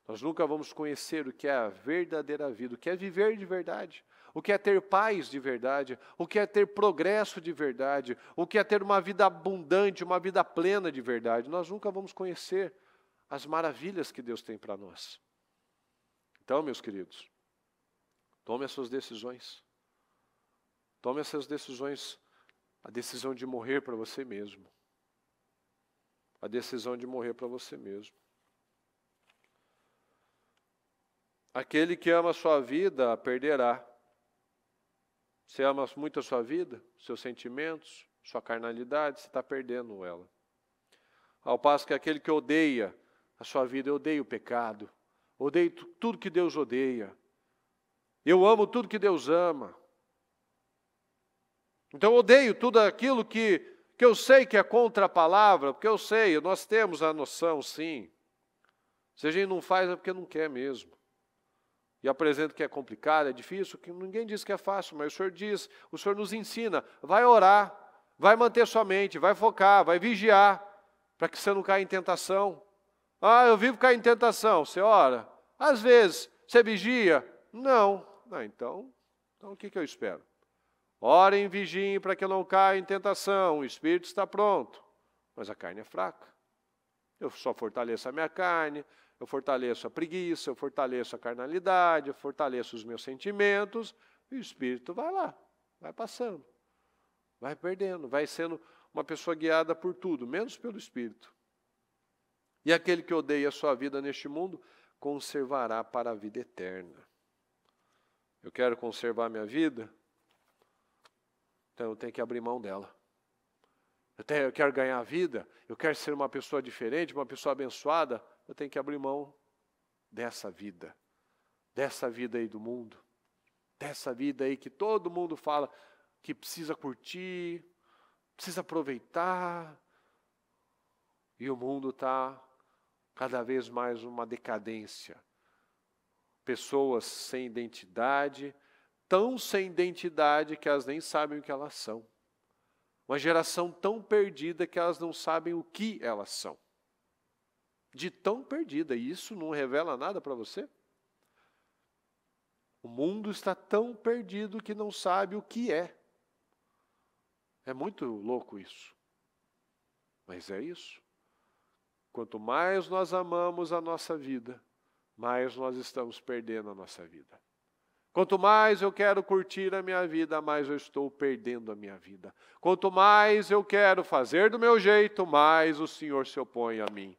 Nós nunca vamos conhecer o que é a verdadeira vida, o que é viver de verdade, o que é ter paz de verdade, o que é ter progresso de verdade, o que é ter uma vida abundante, uma vida plena de verdade. Nós nunca vamos conhecer as maravilhas que Deus tem para nós. Então, meus queridos, tome as suas decisões. Tome essas decisões, a decisão de morrer para você mesmo. A decisão de morrer para você mesmo. Aquele que ama a sua vida, a perderá. Você ama muito a sua vida, seus sentimentos, sua carnalidade, você está perdendo ela. Ao passo que aquele que odeia a sua vida, eu odeio o pecado, odeio tudo que Deus odeia. Eu amo tudo que Deus ama. Então eu odeio tudo aquilo que eu sei que é contra a palavra, porque eu sei, nós temos a noção, sim. Se a gente não faz é porque não quer mesmo. E apresenta que é complicado, é difícil, que ninguém diz que é fácil, mas o Senhor diz, o Senhor nos ensina, vai orar, vai manter sua mente, vai focar, vai vigiar, para que você não caia em tentação. Ah, eu vivo cair em tentação, você ora? Às vezes, você vigia? Não. Então o que eu espero? Orem e vigiem para que eu não caia em tentação, o espírito está pronto, mas a carne é fraca. Eu só fortaleço a minha carne, eu fortaleço a preguiça, eu fortaleço a carnalidade, eu fortaleço os meus sentimentos, e o Espírito vai lá, vai passando. Vai perdendo, vai sendo uma pessoa guiada por tudo, menos pelo Espírito. E aquele que odeia a sua vida neste mundo, conservará para a vida eterna. Eu quero conservar minha vida, então eu tenho que abrir mão dela. Eu quero ganhar a vida, eu quero ser uma pessoa diferente, uma pessoa abençoada, eu tenho que abrir mão dessa vida aí do mundo, dessa vida aí que todo mundo fala que precisa curtir, precisa aproveitar, e o mundo está cada vez mais uma decadência. Pessoas sem identidade, tão sem identidade que elas nem sabem o que elas são. Uma geração tão perdida que elas não sabem o que elas são. De tão perdida, e isso não revela nada para você? O mundo está tão perdido que não sabe o que é. É muito louco isso. Mas é isso. Quanto mais nós amamos a nossa vida, mais nós estamos perdendo a nossa vida. Quanto mais eu quero curtir a minha vida, mais eu estou perdendo a minha vida. Quanto mais eu quero fazer do meu jeito, mais o Senhor se opõe a mim.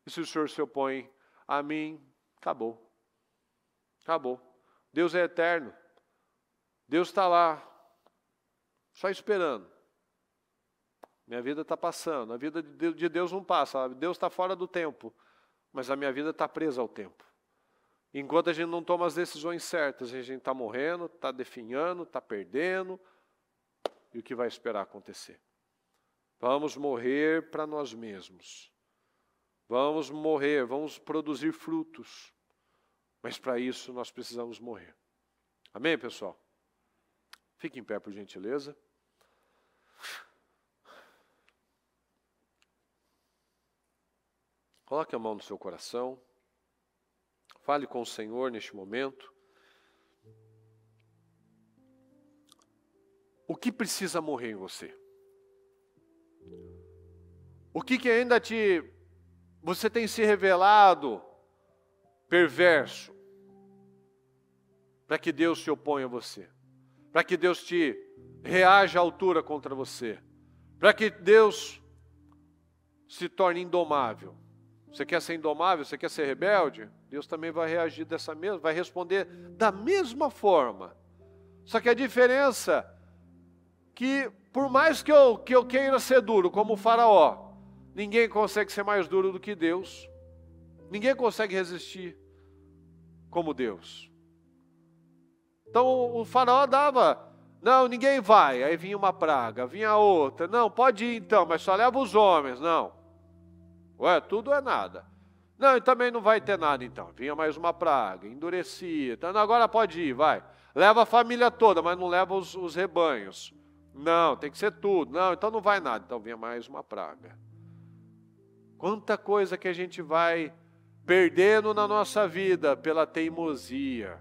E se o Senhor se opõe a mim, acabou. Acabou. Deus é eterno. Deus está lá, só esperando. Minha vida está passando. A vida de Deus não passa. Deus está fora do tempo. Mas a minha vida está presa ao tempo. Enquanto a gente não toma as decisões certas, a gente está morrendo, está definhando, está perdendo. E o que vai esperar acontecer? Vamos morrer para nós mesmos. Vamos morrer, vamos produzir frutos. Mas para isso nós precisamos morrer. Amém, pessoal? Fique em pé, por gentileza. Coloque a mão no seu coração. Fale com o Senhor neste momento. O que precisa morrer em você? O que ainda você tem se revelado perverso para que Deus se oponha a você? Para que Deus te reaja à altura contra você? Para que Deus se torne indomável? Você quer ser indomável? Você quer ser rebelde? Deus também vai reagir dessa mesma, vai responder da mesma forma. Só que a diferença é que, por mais que eu queira ser duro, como o faraó, ninguém consegue ser mais duro do que Deus. Ninguém consegue resistir como Deus. Então o faraó dava, não, ninguém vai. Aí vinha uma praga, vinha outra. Não, pode ir então, mas só leva os homens. Não. Ué, tudo é nada. Não, e também não vai ter nada então. Vinha mais uma praga, endurecia. Então, agora pode ir, vai. Leva a família toda, mas não leva os rebanhos. Não, tem que ser tudo. Não, então não vai nada. Então vinha mais uma praga. Quanta coisa que a gente vai perdendo na nossa vida pela teimosia,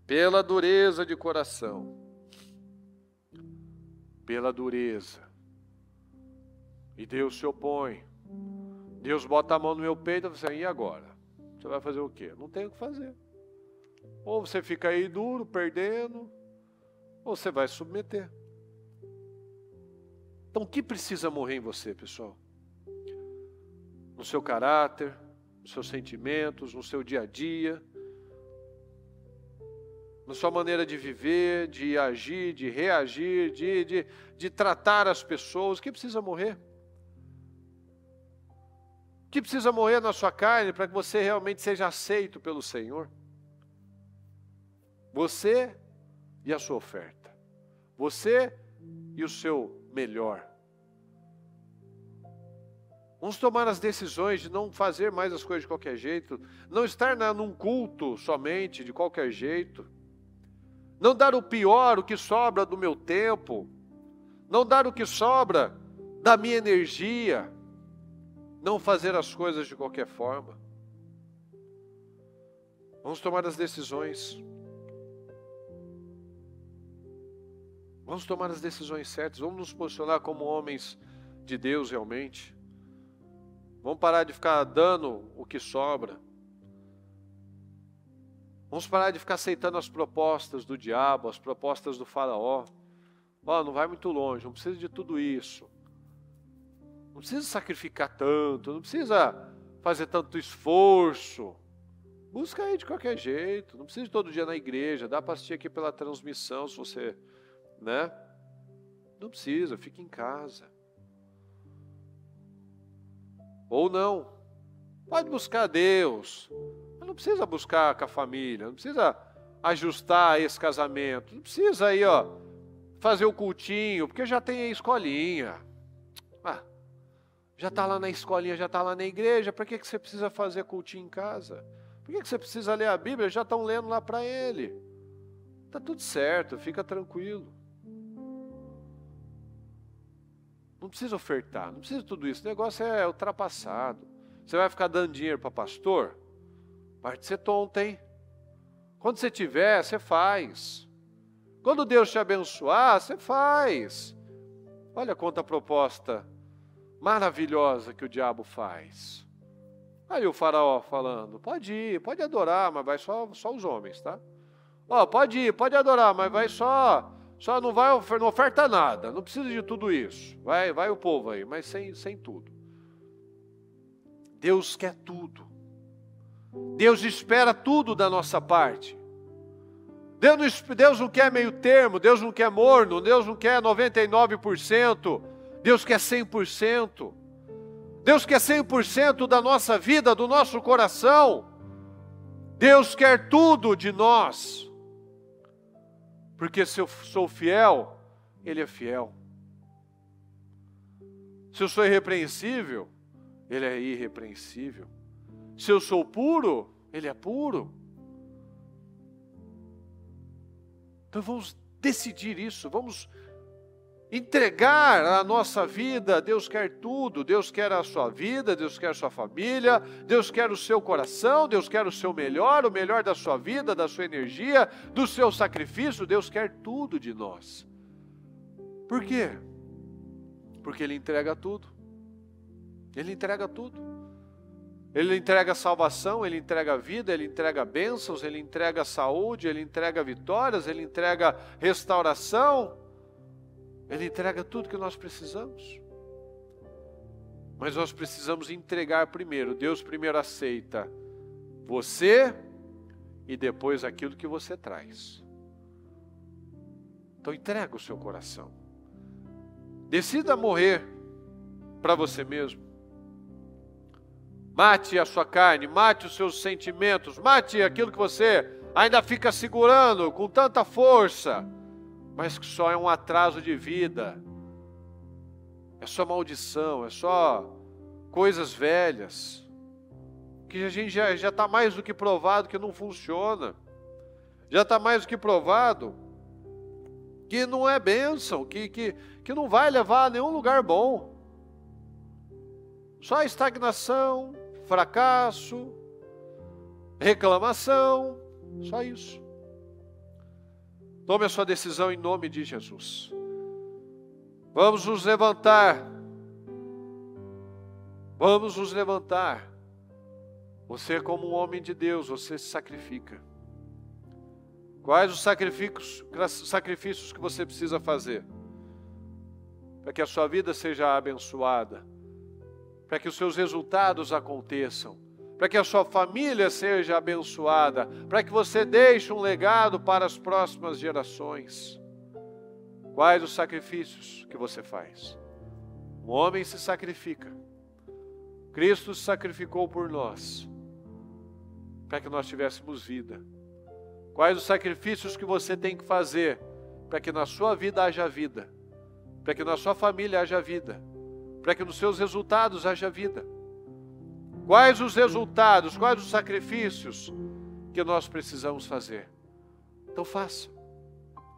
pela dureza de coração, pela dureza. E Deus se opõe. Deus bota a mão no meu peito e fala assim, e agora? Você vai fazer o quê? Não tem o que fazer. Ou você fica aí duro, perdendo, ou você vai submeter. Então o que precisa morrer em você, pessoal? No seu caráter, nos seus sentimentos, no seu dia a dia, na sua maneira de viver, de agir, de reagir, de tratar as pessoas. O que precisa morrer? O que precisa morrer na sua carne para que você realmente seja aceito pelo Senhor? Você e a sua oferta. Você e o seu melhor. Vamos tomar as decisões de não fazer mais as coisas de qualquer jeito. Não estar num culto somente de qualquer jeito. Não dar o pior, o que sobra do meu tempo. Não dar o que sobra da minha energia. Não fazer as coisas de qualquer forma. Vamos tomar as decisões. Vamos tomar as decisões certas. Vamos nos posicionar como homens de Deus realmente. Vamos parar de ficar dando o que sobra. Vamos parar de ficar aceitando as propostas do diabo, as propostas do faraó. Ó, não vai muito longe, não precisa de tudo isso. Não precisa sacrificar tanto, não precisa fazer tanto esforço. Busca aí de qualquer jeito, não precisa de todo dia na igreja, dá para assistir aqui pela transmissão se você, né? Não precisa, fica em casa. Ou não, pode buscar a Deus, mas não precisa buscar com a família, não precisa ajustar esse casamento, não precisa aí, ó, fazer o cultinho, porque já tem a escolinha. Já está lá na escolinha, já está lá na igreja, para que você precisa fazer cultinho em casa? Por que você precisa ler a Bíblia? Já estão lendo lá para ele. Está tudo certo, fica tranquilo. Não precisa ofertar, não precisa de tudo isso. O negócio é ultrapassado. Você vai ficar dando dinheiro para pastor? Parte de ser tonto, hein? Quando você tiver, você faz. Quando Deus te abençoar, você faz. Olha a contraproposta maravilhosa que o diabo faz. Aí o faraó falando, pode ir, pode adorar, mas vai só os homens, tá? Ó, pode ir, pode adorar, mas vai só não vai, não oferta nada, não precisa de tudo isso. Vai o povo aí, mas sem tudo. Deus quer tudo. Deus espera tudo da nossa parte. Deus não quer meio termo, Deus não quer morno, Deus não quer 99%, Deus quer 100%. Deus quer 100% da nossa vida, do nosso coração. Deus quer tudo de nós. Porque se eu sou fiel, Ele é fiel. Se eu sou irrepreensível, Ele é irrepreensível. Se eu sou puro, Ele é puro. Então vamos decidir isso, vamos entregar a nossa vida. Deus quer tudo, Deus quer a sua vida, Deus quer a sua família, Deus quer o seu coração, Deus quer o seu melhor, o melhor da sua vida, da sua energia, do seu sacrifício. Deus quer tudo de nós. Por quê? Porque Ele entrega tudo. Ele entrega tudo. Ele entrega salvação, Ele entrega vida, Ele entrega bênçãos, Ele entrega saúde, Ele entrega vitórias, Ele entrega restauração. Ele entrega tudo que nós precisamos. Mas nós precisamos entregar primeiro. Deus primeiro aceita você e depois aquilo que você traz. Então entrega o seu coração. Decida morrer para você mesmo. Mate a sua carne, mate os seus sentimentos, mate aquilo que você ainda fica segurando com tanta força, mas que só é um atraso de vida, é só maldição, é só coisas velhas, que a gente já está mais do que provado que não funciona, já está mais do que provado que não é bênção, que não vai levar a nenhum lugar bom, só estagnação, fracasso, reclamação, só isso. Tome a sua decisão em nome de Jesus. Vamos nos levantar. Vamos nos levantar. Você, como um homem de Deus, você se sacrifica. Quais os sacrifícios que você precisa fazer para que a sua vida seja abençoada, para que os seus resultados aconteçam, para que a sua família seja abençoada, para que você deixe um legado para as próximas gerações? Quais os sacrifícios que você faz? Um homem se sacrifica. Cristo se sacrificou por nós, para que nós tivéssemos vida. Quais os sacrifícios que você tem que fazer para que na sua vida haja vida, para que na sua família haja vida, para que nos seus resultados haja vida? Quais os resultados, quais os sacrifícios que nós precisamos fazer? Então faça.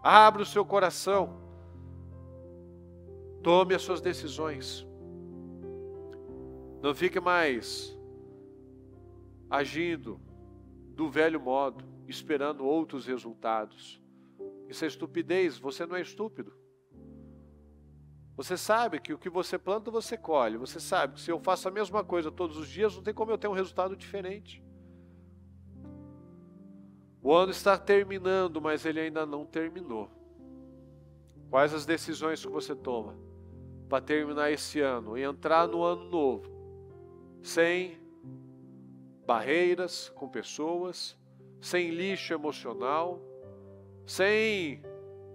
Abra o seu coração. Tome as suas decisões. Não fique mais agindo do velho modo, esperando outros resultados. Isso é estupidez, você não é estúpido. Você sabe que o que você planta, você colhe. Você sabe que se eu faço a mesma coisa todos os dias, não tem como eu ter um resultado diferente. O ano está terminando, mas ele ainda não terminou. Quais as decisões que você toma para terminar esse ano e entrar no ano novo sem barreiras com pessoas, sem lixo emocional, sem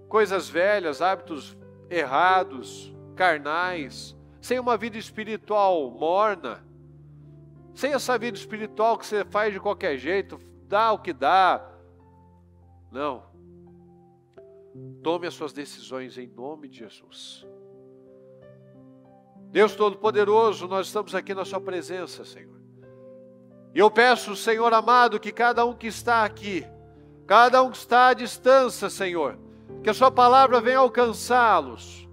coisas velhas, hábitos errados, carnais, sem uma vida espiritual morna, sem essa vida espiritual que você faz de qualquer jeito, dá o que dá. Não. Tome as suas decisões em nome de Jesus. Deus Todo-Poderoso, nós estamos aqui na sua presença, Senhor. E eu peço, Senhor amado, que cada um que está aqui, cada um que está à distância, Senhor, que a sua palavra venha alcançá-los,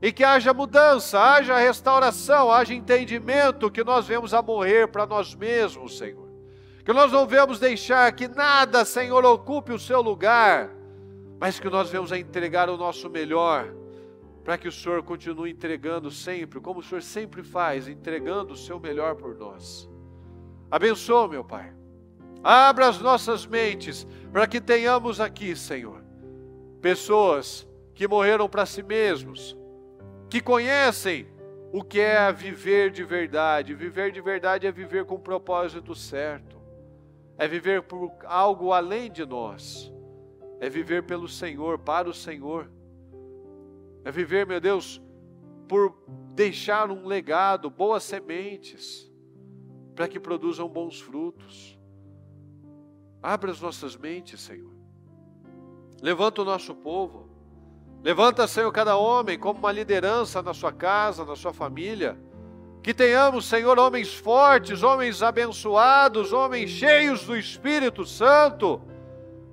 e que haja mudança, haja restauração, haja entendimento que nós vemos a morrer para nós mesmos, Senhor. Que nós não vamos deixar que nada, Senhor, ocupe o seu lugar, mas que nós vamos a entregar o nosso melhor, para que o Senhor continue entregando sempre, como o Senhor sempre faz, entregando o seu melhor por nós. Abençoa, meu Pai. Abra as nossas mentes, para que tenhamos aqui, Senhor, pessoas que morreram para si mesmos, que conhecem o que é viver de verdade. Viver de verdade é viver com o propósito certo, é viver por algo além de nós, é viver pelo Senhor, para o Senhor, é viver, meu Deus, por deixar um legado, boas sementes, para que produzam bons frutos. Abra as nossas mentes, Senhor. Levanta o nosso povo. Levanta, Senhor, cada homem como uma liderança na sua casa, na sua família. Que tenhamos, Senhor, homens fortes, homens abençoados, homens cheios do Espírito Santo.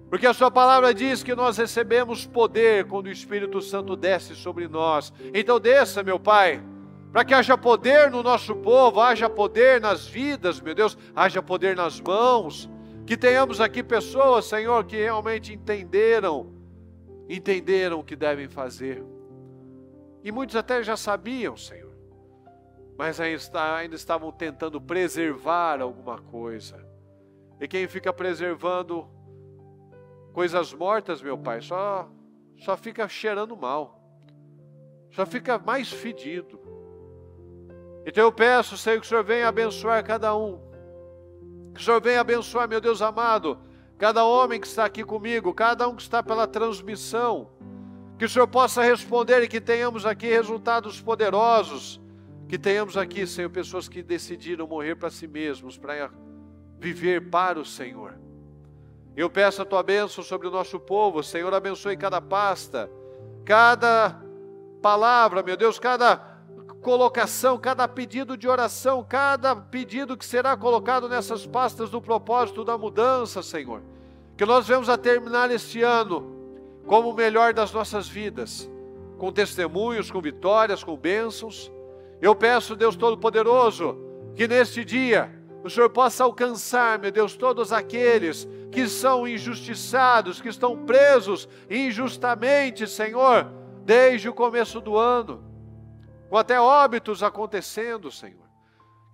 Porque a sua palavra diz que nós recebemos poder quando o Espírito Santo desce sobre nós. Então desça, meu Pai, para que haja poder no nosso povo, haja poder nas vidas, meu Deus, haja poder nas mãos. Que tenhamos aqui pessoas, Senhor, que realmente entenderam o que devem fazer. E muitos até já sabiam, Senhor, mas ainda estavam tentando preservar alguma coisa. E quem fica preservando coisas mortas, meu Pai, só fica cheirando mal, só fica mais fedido. Então eu peço, Senhor, que o Senhor venha abençoar cada um, que o Senhor venha abençoar, meu Deus amado, cada homem que está aqui comigo, cada um que está pela transmissão, que o Senhor possa responder e que tenhamos aqui resultados poderosos, que tenhamos aqui, Senhor, pessoas que decidiram morrer para si mesmos, para viver para o Senhor. Eu peço a Tua bênção sobre o nosso povo, Senhor, abençoe cada pasta, cada palavra, meu Deus, cada colocação, cada pedido de oração, cada pedido que será colocado nessas pastas do propósito da mudança, Senhor. Que nós venhamos a terminar este ano como o melhor das nossas vidas, com testemunhos, com vitórias, com bênçãos. Eu peço, Deus Todo-Poderoso, que neste dia o Senhor possa alcançar, meu Deus, todos aqueles que são injustiçados, que estão presos injustamente, Senhor, desde o começo do ano, com até óbitos acontecendo, Senhor.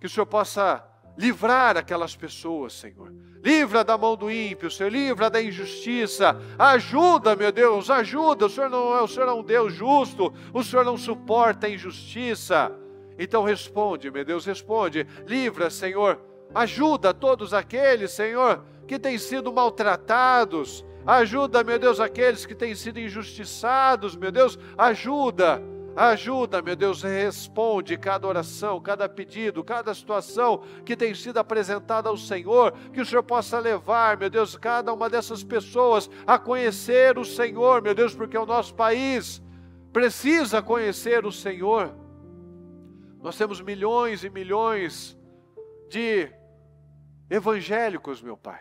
Que o Senhor possa livrar aquelas pessoas, Senhor. Livra da mão do ímpio, Senhor, livra da injustiça. Ajuda, meu Deus, ajuda. O Senhor é um Deus justo, o Senhor não suporta a injustiça. Então responde, meu Deus, responde. Livra, Senhor. Ajuda todos aqueles, Senhor, que têm sido maltratados. Ajuda, meu Deus, aqueles que têm sido injustiçados, meu Deus. Ajuda, meu Deus, responde cada oração, cada pedido, cada situação que tem sido apresentada ao Senhor. Que o Senhor possa levar, meu Deus, cada uma dessas pessoas a conhecer o Senhor, meu Deus, porque o nosso país precisa conhecer o Senhor. Nós temos milhões e milhões de evangélicos, meu Pai,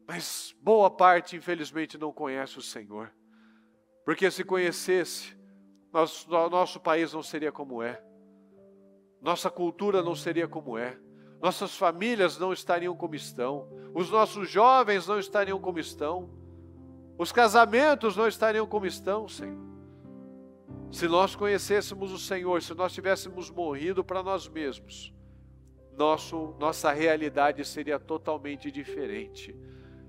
mas boa parte, infelizmente, não conhece o Senhor, porque se conhecesse, nosso país não seria como é, nossa cultura não seria como é, nossas famílias não estariam como estão, os nossos jovens não estariam como estão, os casamentos não estariam como estão, Senhor. Se nós conhecêssemos o Senhor, se nós tivéssemos morrido para nós mesmos, nossa realidade seria totalmente diferente.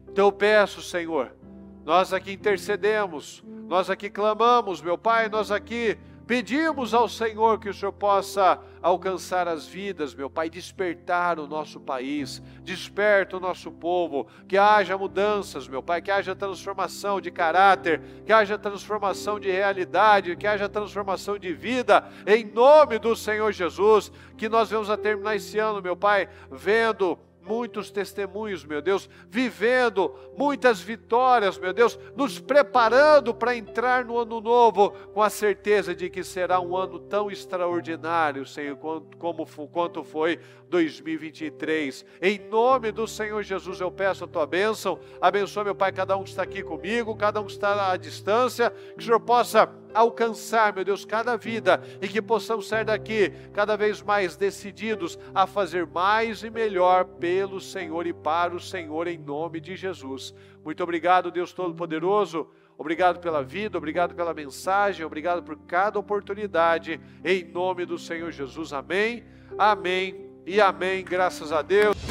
Então eu peço, Senhor, nós aqui intercedemos Nós aqui clamamos, meu Pai, nós aqui pedimos ao Senhor que o Senhor possa alcançar as vidas, meu Pai, despertar o nosso país, desperta o nosso povo, que haja mudanças, meu Pai, que haja transformação de caráter, que haja transformação de realidade, que haja transformação de vida, em nome do Senhor Jesus, que nós vamos a terminar esse ano, meu Pai, vendo muitos testemunhos, meu Deus, vivendo muitas vitórias, meu Deus, nos preparando para entrar no ano novo, com a certeza de que será um ano tão extraordinário, Senhor, quanto foi 2023. Em nome do Senhor Jesus, eu peço a tua bênção, abençoa, meu Pai, cada um que está aqui comigo, cada um que está à distância, que o Senhor possa alcançar, meu Deus, cada vida, e que possamos sair daqui cada vez mais decididos a fazer mais e melhor pelo Senhor e para o Senhor, em nome de Jesus. Muito obrigado, Deus Todo-Poderoso, obrigado pela vida, obrigado pela mensagem, obrigado por cada oportunidade, em nome do Senhor Jesus, amém, amém e amém, graças a Deus.